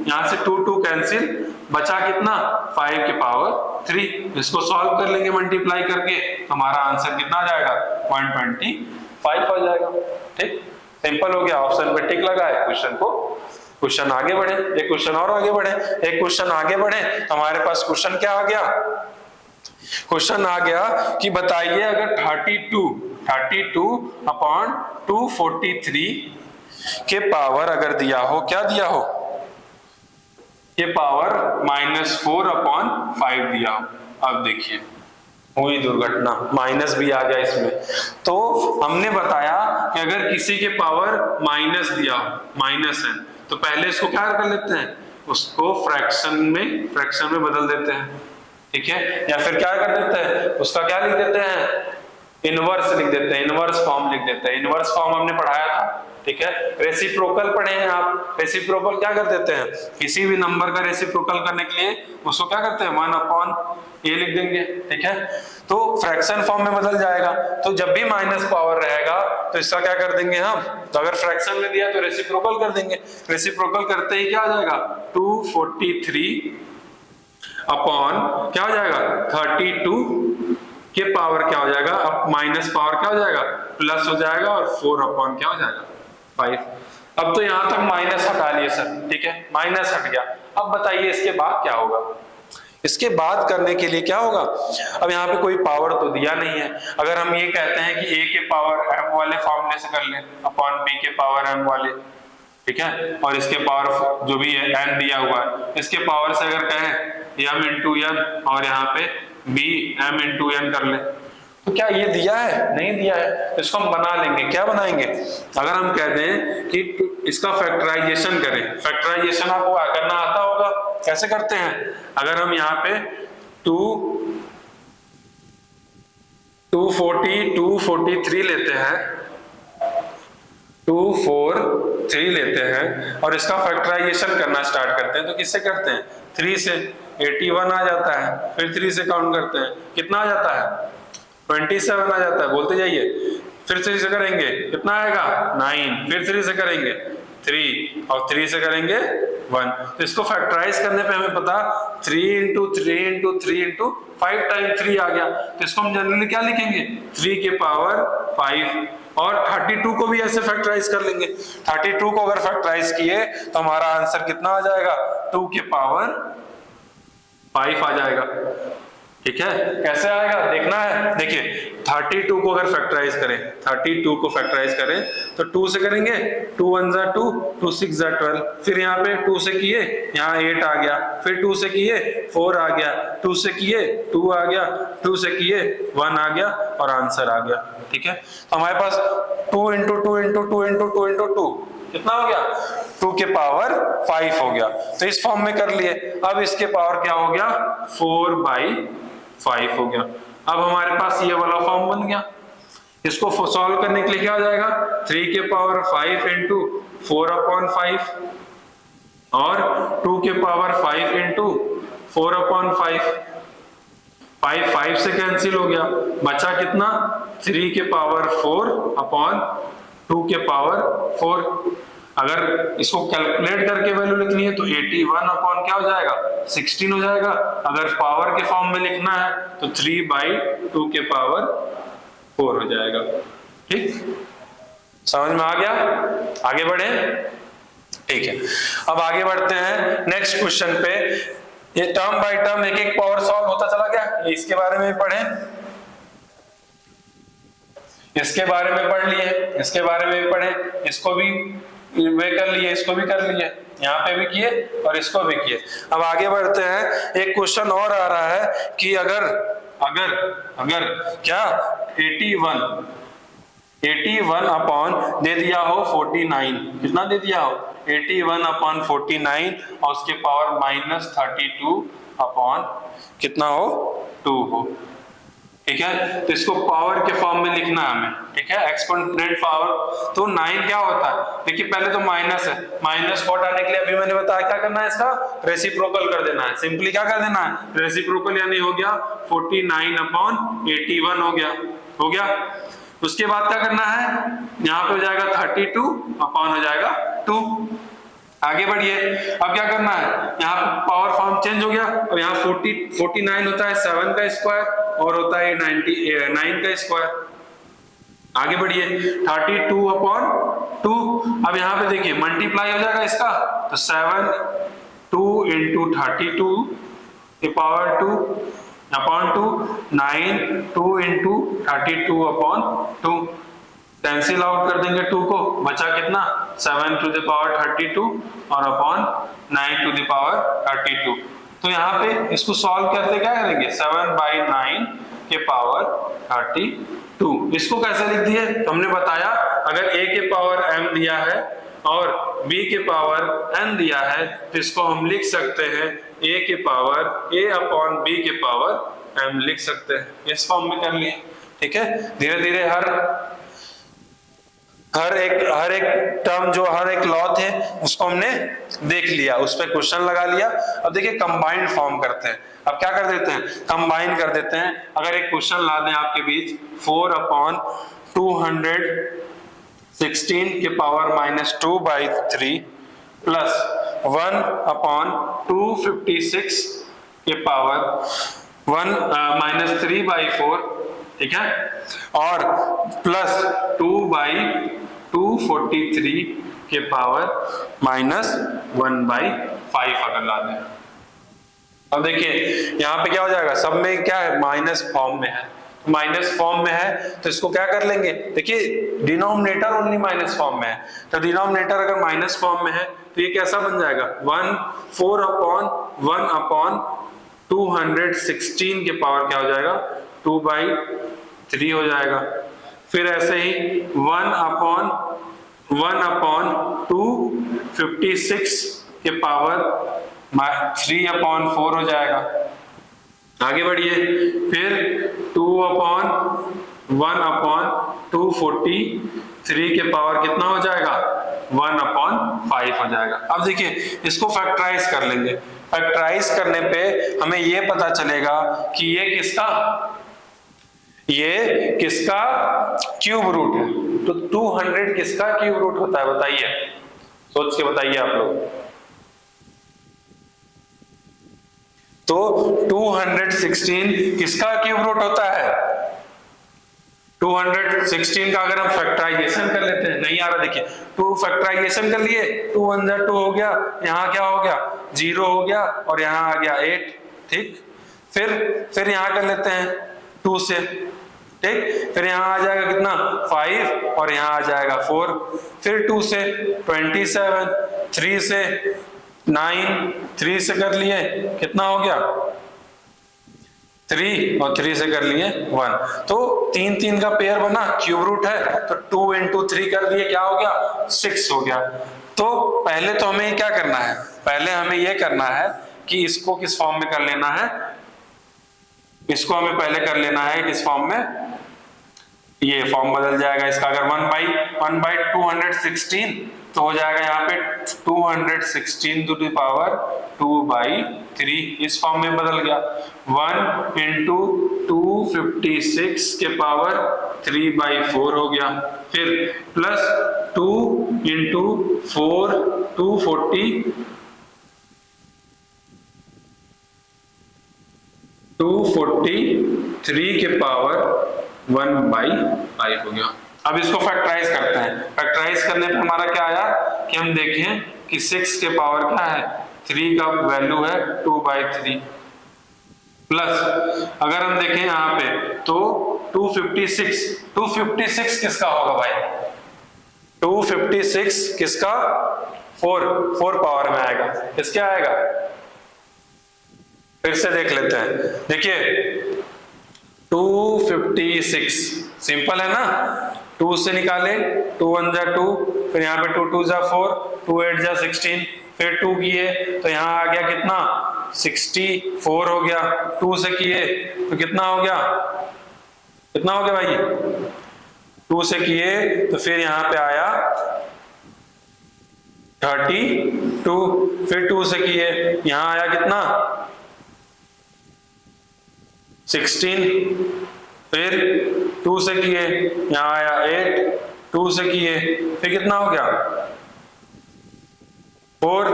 यहां से 2 कैंसिल, बचा कितना 5 के पावर 3, इसको सॉल्व कर लेंगे मल्टीप्लाई करके, हमारा आंसर कितना आ जाएगा 125 आ जाएगा। ठीक, सिंपल हो गया, ऑप्शन पे टिक लगा है, क्वेश्चन आगे बढ़े, एक क्वेश्चन और आगे बढ़े, एक क्वेश्चन आगे बढ़े, हमारे पास क्वेश्चन क्या आ गया, क्वेश्चन आ गया कि बताइए अगर 32 अपॉन 243 के पावर अगर दिया हो, क्या दिया हो, के पावर -4/5 दिया। अब देखिए हुई दुर्घटना, माइनस भी आ गया इसमें। तो हमने बताया कि अगर किसी के पावर माइनस दिया, माइनस है, तो पहले इसको क्या कर लेते हैं, उसको फ्रैक्शन में बदल देते हैं, ठीक है। या फिर क्या कर देते हैं, उसका क्या लिख देते हैं, इनवर्स लिख देते हैं, इनवर्स फॉर्म लिख देते हैं। इनवर्स फॉर्म हमने पढ़ाया था, ठीक है। रेसिप्रोकल पढ़े हैं आप। रेसिप्रोकल क्या कर देते हैं, किसी भी नंबर का रेसिप्रोकल करने के लिए उसको क्या करते हैं, 1/a लिख देंगे, ठीक है। तो फ्रैक्शन फॉर्म में बदल जाएगा। तो जब भी माइनस पावर रहेगा तो इसका क्या कर देंगे हम, तो अगर फ्रैक्शन में दिया तो रेसिप्रोकल कर देंगे। रेसिप्रोकल करते ही क्या आ जाएगा, 243 अपॉन क्या हो जाएगा, 32 के पावर क्या हो जाएगा, अब माइनस पावर क्या हो जाएगा, प्लस हो जाएगा, और 4 अपॉन क्या हो जाएगा, 5। अब तो यहां तक माइनस हटा लिए सर, ठीक है, माइनस हट गया। अब बताइए इसके बाद क्या होगा। इसके बाद करने के लिए क्या होगा, अब यहाँ पे कोई पावर तो दिया नहीं है। अगर हम ये कहते हैं कि a के पावर m वाले फॉर्मूले से कर लें अपॉन b के पावर m वाले, ठीक है, और इसके पावर जो भी है n दिया हुआ है, इसके पावर से अगर कहें m इंटू n और यहाँ पे b m इंटू n कर ले, तो क्या ये दिया है, नहीं दिया है। इसको हम बना लेंगे, क्या बनाएंगे, अगर हम कहते हैं कि इसका फैक्टराइजेशन करें, फैक्टराइजेशन आपको करना आता होगा, कैसे करते हैं। अगर हम यहाँ पे 243 लेते हैं, 243 लेते हैं और इसका फैक्टराइजेशन करना स्टार्ट करते हैं, तो किससे करते हैं, 3 से 81 आ जाता है, फिर 3 से काउंट करते हैं, कितना आ जाता है, 27 आ जाता है, बोलते जाइए। फिर 3 से करेंगे कितना आएगा, 9, फिर 3 से करेंगे 3 और 3 से करेंगे 1। तो इसको फैक्टराइज करने पे हमें पता 3 इंटू 3 इंटू 3 इंटू 5 टाइम 3 आ गया। तो इसको हम जनरली क्या लिखेंगे, 3 के पावर 5। और 32 को भी ऐसे फैक्टराइज कर लेंगे। 32 को अगर फैक्टराइज किए तो हमारा आंसर कितना आ जाएगा, 2 के पावर 5 आ जाएगा, ठीक है। कैसे आएगा देखना है, देखिए 32 को अगर फैक्टराइज करें, 32 को फैक्टराइज करें तो 2 से करेंगे, 2 1 जा 2, 2 6 जा 12, फिर यहाँ पे 2 से किए, यहाँ 8 आ गया, फिर 2 से किए 4 आ गया, 2 से किए 2 आ गया, 2 से किए 1 आ गया और आंसर आ गया, ठीक है। तो हमारे पास 2 इंटू 2 इंटू 2 इंटू 2 इंटू 2 कितना हो गया, 2 के पावर 5 हो गया। तो इस फॉर्म में कर लिए। अब इसके पावर क्या हो गया, 4/5 हो गया। अब हमारे पास ये वाला फॉर्म बन गया। इसको सॉल्व करने के लिए क्या हो जाएगा, 3 के पावर 5 इंटू 4/5 और 2 के पावर 5 इंटू 4/5। 5 से कैंसिल हो गया, बचा कितना, 3 के पावर 4/2 के पावर 4। अगर इसको कैलकुलेट करके वैल्यू लिखनी है तो 81 अपॉन क्या हो जाएगा, 16 हो जाएगा। अगर पावर के फॉर्म में लिखना है तो 3/2 के पावर 4 हो जाएगा, ठीक, समझ में आ गया। आगे बढ़े, ठीक है। अब आगे बढ़ते हैं नेक्स्ट क्वेश्चन पे। ये टर्म बाय टर्म एक एक पावर सॉल्व होता चला गया। इसके बारे में पढ़े, इसके बारे में पढ़ लिए, इसके बारे में भी पढ़े, इसको भी वे कर लिए, इसको भी कर लिए, यहाँ पे भी किए और इसको भी किए। अब आगे बढ़ते हैं। एक क्वेश्चन और आ रहा है कि अगर अगर अगर क्या 81 अपॉन दे दिया हो 49, कितना दे दिया हो, 81 अपॉन 49 और उसके पावर -32 अपॉन कितना हो, 2 हो, ठीक है। तो इसको पावर के फॉर्म में लिखना है हमें, ठीक है, एक्सपोनेंट पावर। तो 9 क्या होता है, देखिए पहले तो माइनस है, माइनस को हटाने के लिए अभी मैंने बताया क्या करना है, इसका रेसिप्रोकल कर देना है। सिंपली क्या कर देना है, रेसिप्रोकल, यानी हो गया 49 अपॉन 81 हो गया। उसके बाद क्या करना है, यहाँ पे हो जाएगा 32 अपॉन हो जाएगा 2। आगे बढ़िए। अब क्या करना है, यहाँ पे पावर फॉर्म चेंज हो गया। अब यहाँ 49 होता है 7 का स्क्वायर और होता है 9 का स्क्वायर। आगे बढ़िए, 32 अपॉन 2। अब यहाँ पे देखिए मल्टीप्लाई हो जाएगा इसका, तो 7 2 इंटू 32 के power 2 upon 2, 9 2 into 32 upon 2। Cancel out कर देंगे 2 को, बचा कितना 7 टू द पावर 32 और अपॉन 9 टू द पावर 32। तो यहाँ पे इसको सॉल्व करते क्या करेंगे 7/9 के पावर 32। इसको कैसे लिख दिए हमने बताया, अगर a के पावर m दिया है और b के पावर n दिया है तो इसको हम लिख सकते हैं a के पावर a अपॉन b के पावर m लिख सकते हैं, इस फॉर्म में कर लिए। ठीक है, धीरे धीरे हर एक टर्म जो हर एक लॉ थे उसको हमने देख लिया, उस पर क्वेश्चन लगा लिया। अब देखिए कंबाइंड फॉर्म करते हैं। अब क्या कर देते हैं, कंबाइन कर देते हैं। अगर एक क्वेश्चन ला दें आपके बीच 4/216 के पावर -2/3 प्लस 1/256 के पावर -3/4, ठीक है, और प्लस 2/243 के पावर -1/5 अगर ला दें। अब देखिए यहाँ पे क्या हो जाएगा, सब में क्या है माइनस फॉर्म में है, माइनस फॉर्म में है तो इसको क्या कर लेंगे, देखिए डिनोमिनेटर ओनली माइनस फॉर्म में है, तो डिनोमिनेटर अगर माइनस फॉर्म में है तो ये कैसा बन जाएगा 4/216 के पावर क्या हो जाएगा 2/3 हो जाएगा। फिर ऐसे ही 1/256 के पावर 3/4 हो जाएगा। आगे बढ़िए, फिर 1/243 के पावर कितना हो जाएगा 1/5 हो जाएगा। अब देखिए इसको फैक्टराइज कर लेंगे, फैक्टराइज करने पे हमें ये पता चलेगा कि ये किसका क्यूब रूट है। तो 200 किसका क्यूब रूट होता है बताइए, सोच के बताइए आप लोग। तो 216 किसका क्यूब रूट होता है, 216 का अगर हम फैक्टराइजेशन कर लेते हैं, नहीं आ रहा देखिए, 2 फैक्टराइजेशन कर लिए, 2 1 जा 2 हो गया, यहाँ क्या हो गया 0 हो गया और यहाँ आ गया 8, ठीक। फिर यहाँ कर लेते हैं 2 से, ठीक, फिर यहाँ आ जाएगा कितना 5 और यहाँ आ जाएगा 4, फिर 2 से 27, 3 से 9, 3 से कर लिए कितना हो गया 3 और 3 से कर लिए 1, तो 3 3 का पेयर बना, क्यूब रूट है तो 2 into 3 कर दिए, क्या हो गया 6 हो गया। तो पहले तो हमें क्या करना है, पहले हमें ये करना है कि इसको किस फॉर्म में कर लेना है, इसको हमें पहले कर लेना है किस फॉर्म में, ये फॉर्म बदल जाएगा इसका, अगर 1/216 तो हो जाएगा यहाँ पे 216 टू द पावर 2/3, इस फॉर्म में बदल गया। 1 into 256 के पावर 3/4 हो गया, फिर प्लस 2 into 4 243 के पावर 1/5 हो गया। अब इसको फैक्टराइज करते हैं, फैक्टराइज करने पे हमारा क्या आया कि हम देखें कि 6 के पावर क्या है 3 का वैल्यू है 2/3, प्लस अगर हम देखें यहाँ पे तो 256 किसका होगा भाई, 256 किसका 4 पावर में आएगा, किसके आएगा, फिर से देख लेते हैं। देखिए 256 सिंपल है ना, 2 से निकाले 2 1 जा 2, फिर यहाँ पे 2 2 जा 4, 2 8 जा 16, फिर 2 किए तो यहाँ आ गया कितना 64 हो गया, 2 से किए तो कितना हो गया भाई, 2 से किए तो फिर यहाँ पे आया 32, फिर 2 से किए यहाँ आया कितना 16, फिर 2 से किए यहाँ आया 8, 2 से किए फिर कितना हो गया 4,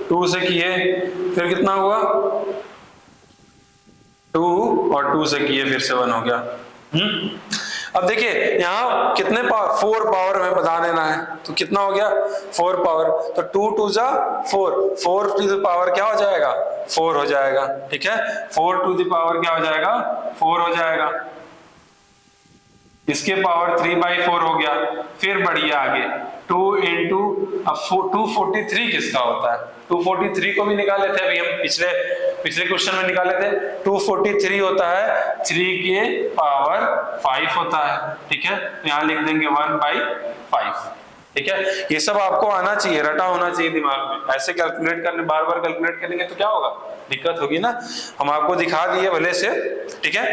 2 से किए फिर कितना हुआ 2 और 2 से किए फिर से 1 हो गया। अब देखिए यहाँ कितने पावर 4 पावर में बता देना है, तो कितना हो गया 4 पावर, तो 2 2 जा 4 टू द पावर क्या हो जाएगा 4 हो जाएगा, ठीक है, 4 टू द पावर क्या हो जाएगा 4 हो जाएगा। इसके पावर 3/4 हो गया। फिर बढ़िए आगे 2 इंटू, अब 243 किसका होता है? 243 को भी निकाले थे अभी हम पिछले क्वेश्चन में निकाले थे। 243 होता है 3 के पावर 5 होता है, ठीक है। यहाँ लिख देंगे 1/5, ठीक है। ये सब आपको आना चाहिए, रटा होना चाहिए दिमाग में। ऐसे कैलकुलेट करने, बार बार कैलकुलेट करेंगे तो क्या होगा, दिक्कत होगी ना। हम आपको दिखा दिए भले से, ठीक है।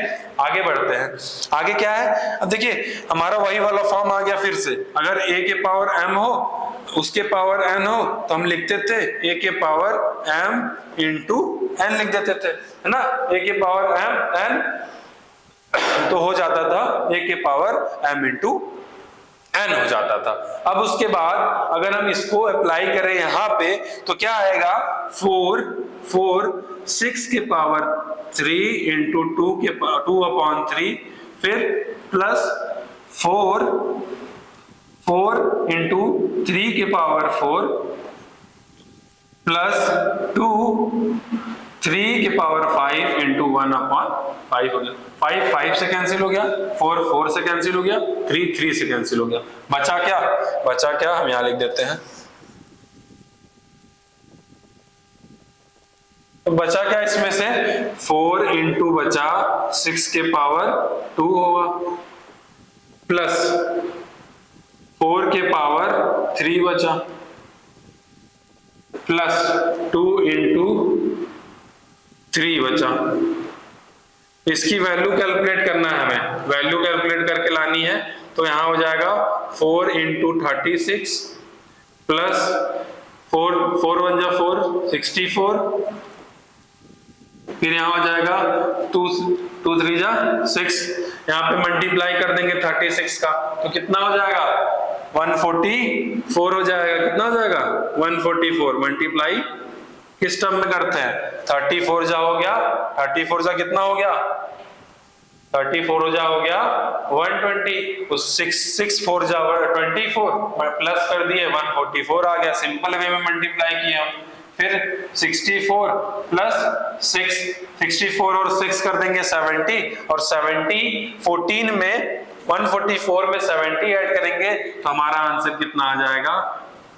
आगे बढ़ते हैं। आगे क्या है, अब देखिए हमारा वही वाला फॉर्म आ गया फिर से। अगर a के पावर m हो, उसके पावर n हो, तो हम लिखते थे a के पावर m इंटू n लिख देते थे, है ना। a के पावर m n तो हो जाता था a के पावर m इंटू n हो जाता था। अब उसके बाद अगर हम इसको अप्लाई करें यहाँ पे तो क्या आएगा, 6 के पावर 3 इंटू 2/3, फिर प्लस 4 इंटू 3 के पावर 4 प्लस 3 के पावर 5 इंटू 1/5 हो गया। 5 से कैंसिल हो गया, 4 से कैंसिल हो गया, 3 से कैंसिल हो गया। बचा क्या हम यहां लिख देते हैं। तो बचा क्या इसमें से, 4 इंटू बचा 6 के पावर 2 होगा, प्लस 4 के पावर 3 बचा, प्लस 2 इंटू 3 बचा। इसकी वैल्यू कैलकुलेट करना है हमें, वैल्यू कैलकुलेट करके लानी है। तो यहां हो जाएगा 4 इंटू 36 प्लस 4 1 जा 4 64, फिर यहां हो जाएगा 2 3 जा 6, यहाँ पे मल्टीप्लाई कर देंगे 36 का, तो कितना हो जाएगा 144 हो जाएगा। कितना हो जाएगा 144, मल्टीप्लाई किस टर्म में करते हैं, 34 जा हो गया, 34 जा कितना हो गया, 34 जा हो गया 120, तो 6 4 जा 24, प्लस कर दिए 144 आ गया। सिंपल वे में मल्टीप्लाई किया। फिर 64 प्लस 6, 64 और 6 कर देंगे 70, और 70 14 में 144 में 70 ऐड करेंगे तो हमारा आंसर कितना आ जाएगा,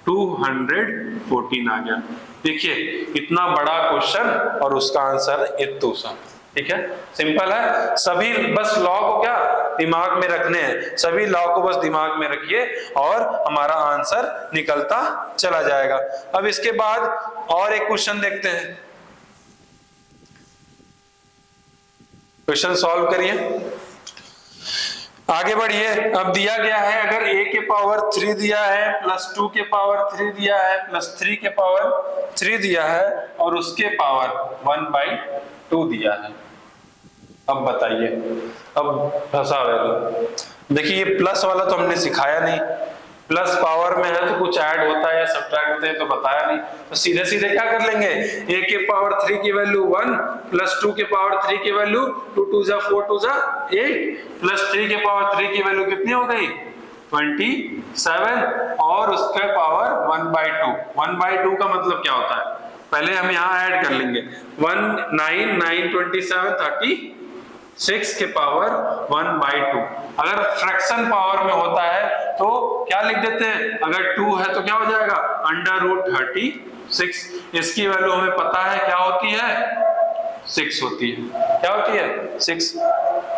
214 आ गया। देखिए इतना बड़ा क्वेश्चन और उसका आंसर इतना सा, ठीक है। सिंपल है। सभी बस लॉ को क्या दिमाग में रखने हैं, सभी लॉ को बस दिमाग में रखिए और हमारा आंसर निकलता चला जाएगा। अब इसके बाद और एक क्वेश्चन देखते हैं। क्वेश्चन सॉल्व करिए, आगे बढ़िए। अब दिया गया है, अगर a के पावर 3 दिया है, प्लस 2 के पावर 3 दिया है, प्लस 3 के पावर 3 दिया है, और उसके पावर 1/2 दिया है। अब बताइए, अब फंसा वैल्यू। देखिए ये प्लस वाला तो हमने सिखाया नहीं, प्लस पावर में है तो कुछ ऐड होता है या सब्ट्रैक्ट होता है तो बताया नहीं। तो सीधे सीधे क्या कर लेंगे, a के पावर 3 की वैल्यू 1, प्लस 2 के पावर 3 की वैल्यू 2 2 जा 4 2 जा 8, प्लस 3 के पावर 3 की वैल्यू कितनी हो गई 27, और उसके पावर 1/2। 1/2 का मतलब क्या होता है, पहले हम यहाँ ऐड कर लेंगे 1 9 9 27 36 के पावर 1/2। अगर फ्रैक्शन पावर में होता है तो क्या लिख देते हैं, अगर 2 है तो क्या हो जाएगा √36। इसकी वैल्यू हमें पता है क्या होती है, 6 होती है। क्या होती है 6।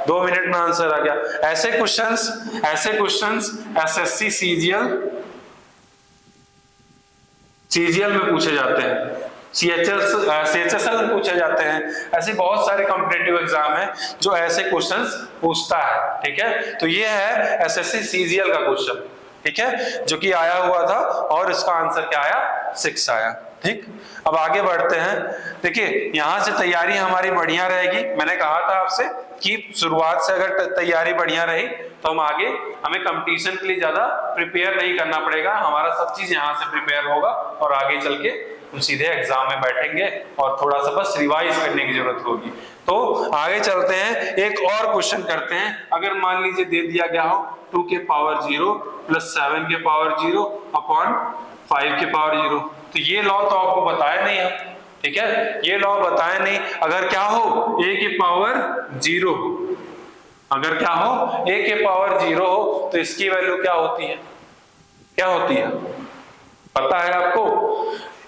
2 मिनट में आंसर आ गया। ऐसे क्वेश्चंस एसएससी सीजीएल में पूछे जाते हैं, सीएचएसएल में पूछे जाते हैं। ऐसे बहुत सारे कॉम्पिटिटिव एग्जाम है जो ऐसे क्वेश्चंस पूछता है, ठीक है। तो ये है एसएससी सीजीएल का क्वेश्चन, ठीक है, जो कि आया हुआ था और इसका आंसर क्या आया 6 आया, ठीक। अब आगे बढ़ते हैं। देखिए यहां से तैयारी हमारी बढ़िया रहेगी। मैंने कहा था आपसे कि शुरुआत से अगर तैयारी बढ़िया रही तो हम आगे, हमें कंपटीशन के लिए ज्यादा प्रिपेयर नहीं करना पड़ेगा, हमारा सब चीज यहाँ से प्रिपेयर होगा और आगे चल के हम सीधे एग्जाम में बैठेंगे और थोड़ा सा बस रिवाइज करने की जरूरत होगी। तो आगे चलते हैं, एक और क्वेश्चन करते हैं। अगर मान लीजिए दे दिया गया हो 2 के पावर 0 प्लस 7 के पावर 0 अपॉन 5 के पावर 0, तो ये लॉ तो आपको बताया नहीं है, ठीक है, ये लॉ बताया नहीं। अगर क्या हो a के पावर 0 हो, अगर क्या हो, a के पावर 0 हो तो इसकी वैल्यू क्या होती है, क्या होती है, पता है आपको?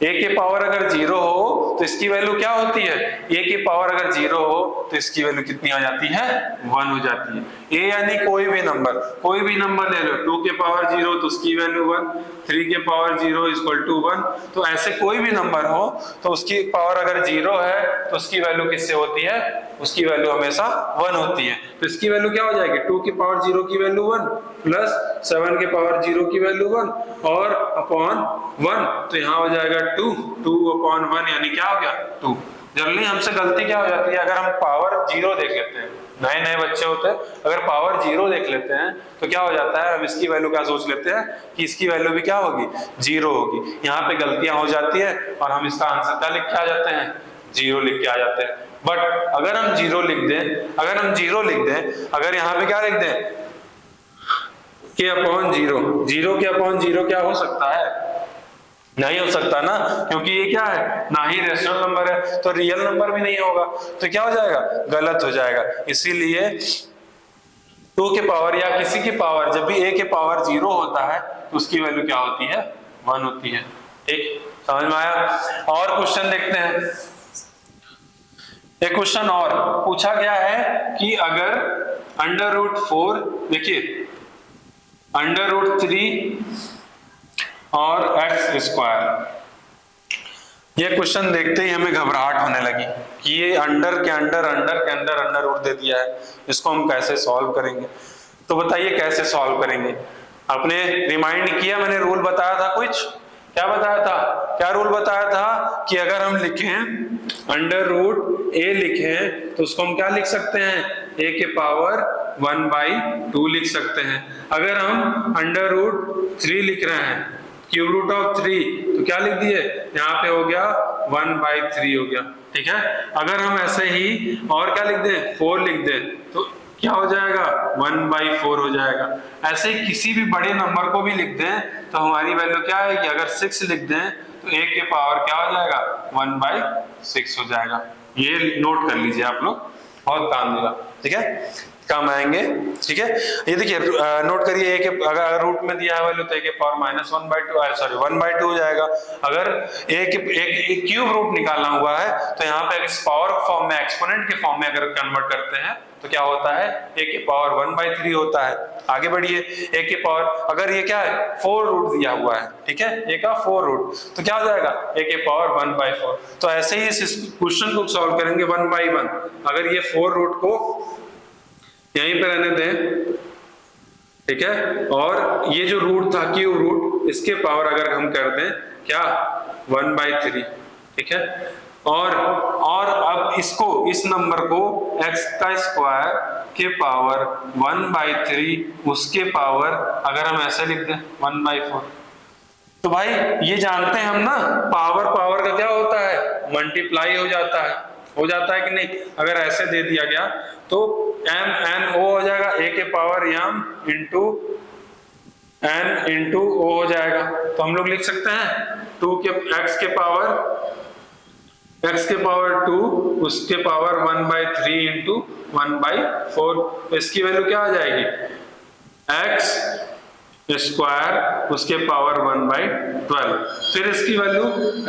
a के पावर अगर 0 हो तो इसकी वैल्यू क्या होती है, a की पावर अगर 0 हो तो इसकी वैल्यू कितनी आ जाती है, 1 हो जाती है। a यानी कोई भी नंबर ले लो, 2 के पावर 0 तो उसकी वैल्यू 1, 3 के पावर 0 इक्वल टू 1, तो ऐसे कोई भी नंबर हो तो उसकी पावर अगर 0 है तो उसकी वैल्यू किससे होती है, उसकी वैल्यू हमेशा 1 होती है। तो इसकी वैल्यू क्या हो जाएगी, 2 की पावर 0 की वैल्यू 1 प्लस 7 के पावर 0 की वैल्यू 1 और अपॉन 1, तो यहाँ हो जाएगा 2 अपॉन 1 यानी क्या हो गया 2। जनरली हमसे गलती क्या हो जाती है, अगर हम पावर 0 देख लेते हैं, नए नए बच्चे होते हैं, अगर पावर 0 देख लेते हैं तो क्या हो जाता है, हम इसकी वैल्यू क्या सोच लेते हैं कि इसकी वैल्यू भी क्या होगी, 0 होगी। यहाँ पे गलतियां हो जाती है और हम इसका आंसर क्या लिख के आ जाते हैं, 0 लिख के आ जाते हैं। बट अगर हम 0 लिख दें, अगर यहाँ पे क्या लिख दें के अपॉन 0, 0 के अपॉन 0 क्या हो सकता है, नहीं हो सकता ना, क्योंकि ये क्या है, ना ही रेशनल नंबर है तो रियल नंबर भी नहीं होगा, तो क्या हो जाएगा, गलत हो जाएगा। इसीलिए 2 के पावर या किसी की पावर, जब भी a के पावर 0 होता है तो उसकी वैल्यू क्या होती है, 1 होती है। ठीक, समझ में आया? और क्वेश्चन देखते हैं। एक क्वेश्चन और पूछा गया है कि अगर √4, देखिए √3 और x², ये क्वेश्चन देखते ही हमें घबराहट होने लगी कि ये अंडर के अंडर रूट दे दिया है, इसको हम कैसे सॉल्व करेंगे। तो बताइए कैसे सॉल्व करेंगे। आपने रिमाइंड किया, मैंने रूल बताया था कुछ, क्या बताया था, क्या रूल बताया था कि अगर हम लिखें √a लिखें तो उसको हम क्या लिख सकते हैं, a के पावर 1/2 लिख सकते हैं। अगर हम √3 लिख रहे हैं, क्यूब रूट ऑफ 3, तो क्या लिख दिए, यहाँ पे हो गया 1/3 हो गया। ठीक है, अगर हम ऐसे ही और क्या लिख दें, 4 लिख दें तो क्या हो जाएगा, 1/4 हो जाएगा। ऐसे ही किसी भी बड़े नंबर को भी लिख दें तो हमारी वैल्यू क्या है कि अगर 6 लिख दें तो a के पावर क्या हो जाएगा, 1/6 हो जाएगा। ये नोट कर लीजिए आप लोग, बहुत काम देगा। ठीक है, काम आएंगे। ठीक है, ये देखिए नोट करिए, a के अगर रूट में दिया है वैल्यू तो a के पावर -1/2 हो जाएगा। अगर एक क्यूब रूट निकालना हुआ है तो यहाँ पे इस पावर फॉर्म में, एक्सपोनेंट के फॉर्म में अगर कन्वर्ट करते हैं तो क्या होता है, a के पावर 1/3 होता है। आगे बढ़िए, a के पावर, अगर ये क्या है 4 रूट दिया हुआ है, ठीक है, a का 4 रूट, तो क्या हो जाएगा, a के पावर 1/4। तो ऐसे ही इस क्वेश्चन को सॉल्व करेंगे 1/1। अगर ये 4 रूट को यहीं पे रहने दें, ठीक है, और ये जो रूट था क्यूब रूट, इसके पावर अगर हम कर दें क्या 1/3, ठीक है, और अब इसको, इस नंबर को x² के पावर 1/3 उसके पावर अगर हम ऐसे लिख दें 1/4, तो भाई ये जानते हैं हम ना, पावर का क्या होता है, मल्टीप्लाई हो जाता है कि नहीं। अगर ऐसे दे दिया गया तो m(n)o हो जाएगा, a के power m into n into o हो जाएगा। तो हम लोग लिख सकते हैं 2 के x के पावर 2 उसके पावर 1/3 इंटू 1/4, इसकी वैल्यू क्या आ जाएगी, x² उसके पावर 1/12। फिर इसकी वैल्यू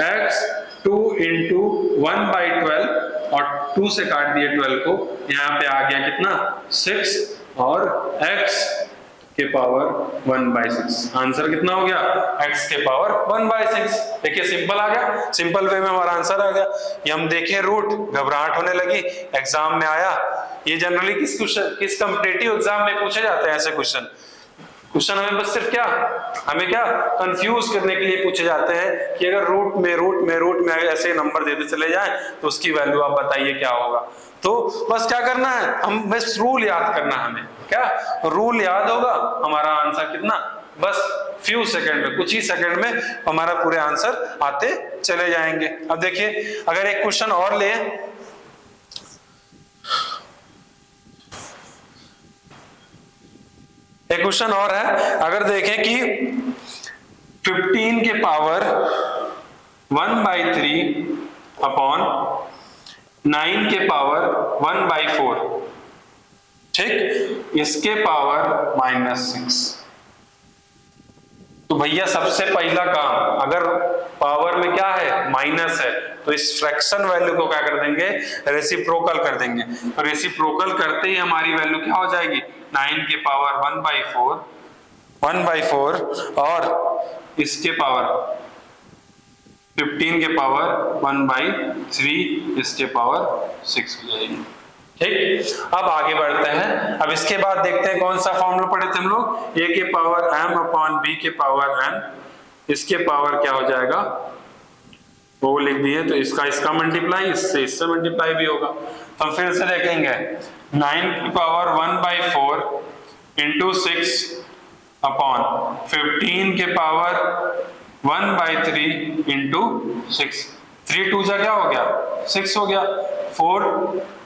x2 इंटू 1/12 और 2 से काट दिए 12 को, यहाँ पे आ गया कितना 6 और x के पावर 1/6। आंसर कितना हो गया, x के पावर 1/6। देखिए सिंपल आ गया, सिंपल वे में हमारा आंसर आ गया। ये हम देखे रूट, घबराहट होने लगी, एग्जाम में आया। ये जनरली किस कॉम्पिटिटिव एग्जाम में पूछे जाते हैं ऐसे क्वेश्चन हमें बस सिर्फ हमें कंफ्यूज करने के लिए पूछे जाते हैं कि अगर रूट में ऐसे नंबर देते चले जाएं तो उसकी वैल्यू आप बताइए क्या होगा। तो बस क्या करना है, हम बस रूल याद करना है, हमें क्या रूल याद होगा, हमारा आंसर कितना, बस फ्यू सेकंड में, कुछ ही सेकंड में हमारा पूरे आंसर आते चले जाएंगे। अब देखिए अगर एक क्वेश्चन और ले, एक क्वेश्चन और है, अगर देखें कि 15 के पावर 1/3 अपॉन 9 के पावर 1/4, ठीक, इसके पावर -6। तो भैया सबसे पहला काम, अगर पावर में क्या है माइनस है, तो इस फ्रैक्शन वैल्यू को क्या कर देंगे, रेसिप्रोकल कर देंगे। तो रेसिप्रोकल करते ही हमारी वैल्यू क्या हो जाएगी, 9 के पावर 1/4 और इसके पावर 15 के पावर 1/3 इसके पावर 6 हो जाएगी। ठीक, अब आगे बढ़ते हैं। अब इसके बाद देखते हैं कौन सा फॉर्मूला पढ़े थे हम लोग, a के पावर m अपॉन b के पावर n, इसके पावर क्या हो जाएगा, वो लिख दिए। तो इसका मल्टीप्लाई इससे मल्टीप्लाई भी होगा। तो हम फिर से देखेंगे 9 की पावर 1/4 इंटू 6 अपॉन 15 के पावर 1/3 इंटू 6। 3 2 जा क्या हो गया, 6 हो गया। 4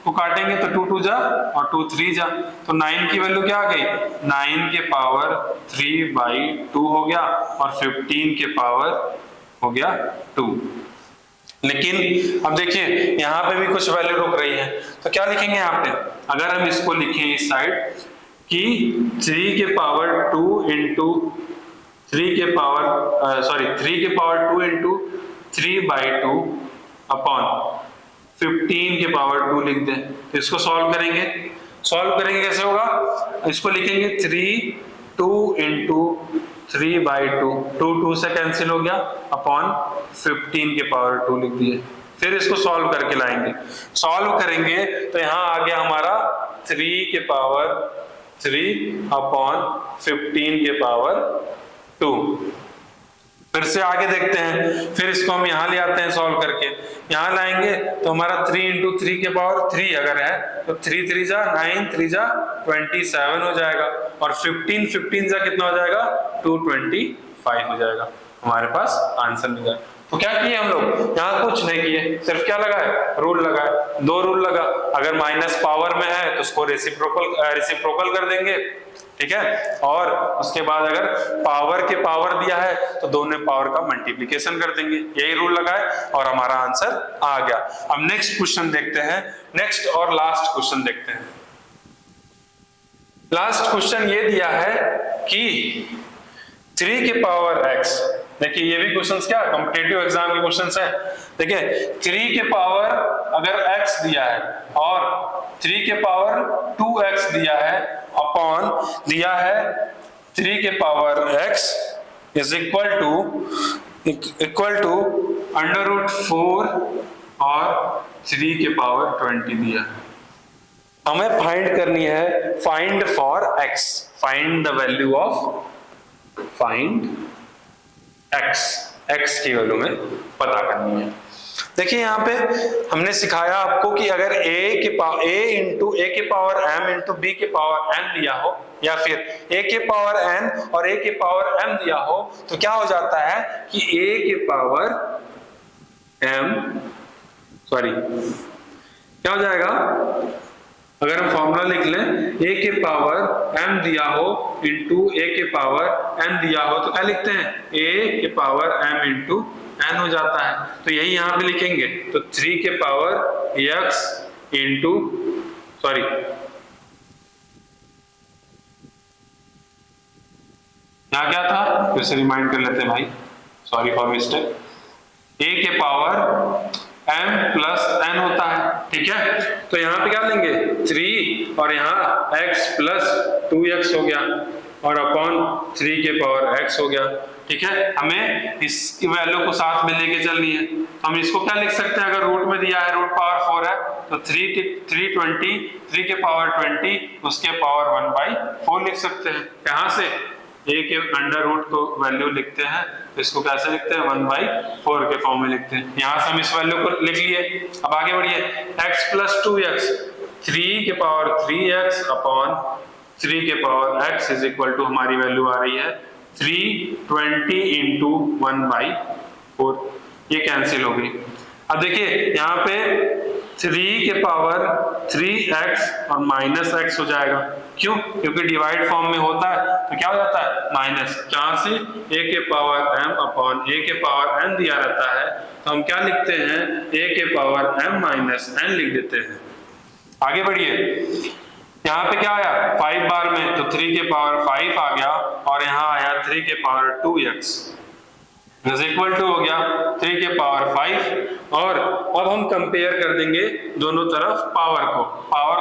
को काटेंगे तो 2 2 जा और 2 3 जा, तो 9 की वैल्यू क्या आ गई, 9 के पावर 3/2 हो गया और 15 के पावर हो गया 2। लेकिन अब देखिए यहाँ पे भी कुछ वैल्यू रुक रही है, तो क्या लिखेंगे यहाँ पे, अगर हम इसको लिखें इस साइड कि 3 के पावर 2 इंटू 3 के पावर 2 इंटू 3/2 अपॉन 15 के पावर 2 लिख दें। तो इसको सॉल्व करेंगे कैसे होगा, इसको लिखेंगे 2 इंटू 3/2, 2 2 से कैंसिल हो गया अपॉन 15 के पावर 2 लिख दिए। फिर इसको सॉल्व करके लाएंगे, सॉल्व करेंगे तो यहाँ आ गया हमारा 3 के पावर 3 अपॉन 15 के पावर 2। फिर से आगे देखते हैं, फिर इसको हम यहाँ ले आते हैं सॉल्व करके, यहाँ लाएंगे तो हमारा 3 इंटू 3 के पावर 3 अगर है तो 3 3 जा 9, 3 जा 27 हो जाएगा और 15 जा कितना हो जाएगा, 225 हो जाएगा। हमारे पास आंसर मिल जाएगा। तो क्या किए हम लोग, यहाँ कुछ नहीं किए, सिर्फ क्या लगाए, रूल लगाए। 2 रूल लगा, अगर माइनस पावर में है तो उसको रेसिप्रोकल कर देंगे, ठीक है, और उसके बाद अगर पावर के पावर दिया है तो दोनों पावर का मल्टीप्लिकेशन कर देंगे। यही रूल लगाए और हमारा आंसर आ गया। अब नेक्स्ट क्वेश्चन देखते हैं, नेक्स्ट और लास्ट क्वेश्चन देखते हैं। लास्ट क्वेश्चन ये दिया है कि 3 के पावर x, देखिए ये भी क्वेश्चंस क्या कॉम्पिटिटिव एग्जाम के क्वेश्चंस है। देखिए 3 के पावर अगर x दिया है और 3 के पावर 2x दिया है अपॉन दिया है 3 के power x is equal to √4 और 3 के पावर 20 दिया है। हमें फाइंड करनी है, find for x, find the value of, find x की वैल्यू में पता करनी है। देखिए यहाँ पे हमने सिखाया आपको कि अगर a के पावर m इंटू b के पावर n दिया हो या फिर a के पावर n और a के पावर m दिया हो तो क्या हो जाता है कि a के पावर m क्या हो जाएगा, अगर हम फॉर्मूला लिख लें a के पावर m दिया हो इंटू a के पावर n दिया हो तो क्या लिखते हैं, a के पावर m इंटू n हो जाता है। तो यही यहाँ पे लिखेंगे, तो 3 के पावर x इंटू यहाँ क्या था, फिर से रिमाइंड कर लेते हैं भाई, सॉरी फॉर मिस्टेक। a के पावर m प्लस n होता है, ठीक है, तो यहाँ पे क्या लेंगे 3 और यहाँ x प्लस 2x हो गया और अपॉन 3 के पावर x हो गया, ठीक है। हमें इस वैल्यू को साथ में लेके चलनी है, तो हम इसको क्या लिख सकते हैं, अगर रूट में दिया है रूट पावर 4 है तो 3 के पावर 20 उसके पावर 1/4 लिख सकते हैं। यहाँ से a के अंडर रूट को वैल्यू लिखते हैं, तो इसको कैसे लिखते हैं, 1/4 के फॉर्म में लिखते हैं। यहाँ से हम इस वैल्यू को लिख लिए। अब आगे बढ़िए, x प्लस 2x, 3 के पावर 3x अपॉन 3 के power x is equal to हमारी वैल्यू आ रही है 320 इंटू 1/4, ये कैंसिल हो गई। अब देखिए यहाँ पे 3 के पावर 3x और माइनस x हो जाएगा, क्यों, क्योंकि डिवाइड फॉर्म में होता है तो क्या हो जाता है माइनस, जहां से a के पावर m अपॉन a के पावर n दिया रहता है तो हम क्या लिखते हैं, a के पावर m माइनस n लिख देते हैं। आगे बढ़िए, यहाँ पे क्या आया 5 बार में, तो 3 के पावर 5 आ गया, और यहाँ आया 3 के power 2x is equal to हो गया 3 के पावर 5। और अब हम कंपेयर कर देंगे दोनों तरफ पावर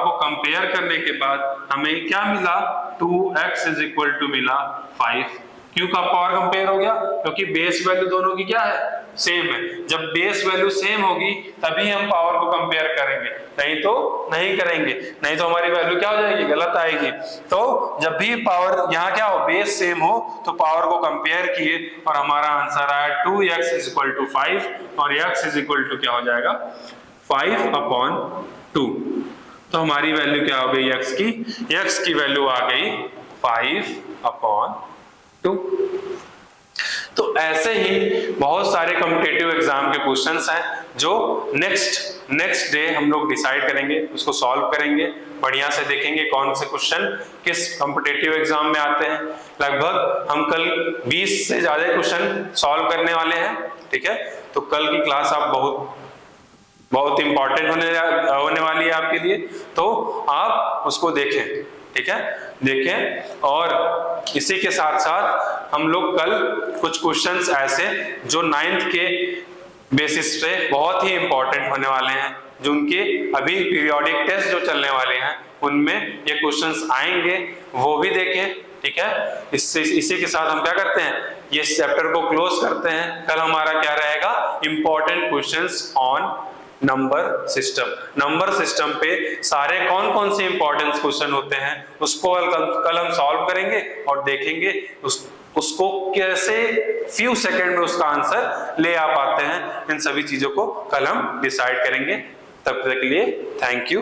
को कंपेयर करने के बाद हमें क्या मिला, 2x इज इक्वल टू मिला 5। क्यों का पावर कंपेयर हो गया, क्योंकि बेस वैल्यू दोनों की क्या है, सेम है। जब बेस वैल्यू सेम होगी तभी हम पावर को कंपेयर करेंगे, नहीं तो नहीं करेंगे, नहीं तो हमारी वैल्यू क्या हो जाएगी, गलत आएगी। तो जब भी पावर यहाँ क्या हो, बेस सेम हो, तो पावर को कंपेयर किए और हमारा आंसर आया 2x इज इक्वल टू 5, और x इज इक्वल टू क्या हो जाएगा 5/2। तो हमारी वैल्यू क्या हो गई x की वैल्यू आ गई 5/2। तो ऐसे ही बहुत सारे कॉम्पिटिटिव एग्जाम के क्वेश्चंस हैं जो नेक्स्ट डे हम लोग डिसाइड करेंगे, उसको सॉल्व करेंगे, बढ़िया से देखेंगे कौन से क्वेश्चन किस कॉम्पिटिटिव एग्जाम में आते हैं। लगभग हम कल 20 से ज्यादा क्वेश्चन सॉल्व करने वाले हैं, ठीक है। तो कल की क्लास आप बहुत इंपॉर्टेंट होने वाली है आपके लिए, तो आप उसको देखें, ठीक है, देखें। और इसी के साथ साथ हम लोग कल कुछ क्वेश्चंस ऐसे जो 9th के बेसिस पे बहुत ही इंपॉर्टेंट होने वाले हैं, जो उनके अभी पीरियोडिक टेस्ट जो चलने वाले हैं उनमें ये क्वेश्चंस आएंगे, वो भी देखें, ठीक है। इसी के साथ हम क्या करते हैं, ये चैप्टर को क्लोज करते हैं। कल हमारा क्या रहेगा, important questions on number system पे सारे कौन कौन से इंपॉर्टेंट क्वेश्चन होते हैं उसको कल हम सॉल्व करेंगे और देखेंगे उसको कैसे फ्यू सेकंड में उसका आंसर ले आ पाते हैं। इन सभी चीजों को कल हम डिसाइड करेंगे। तब तक के लिए थैंक यू।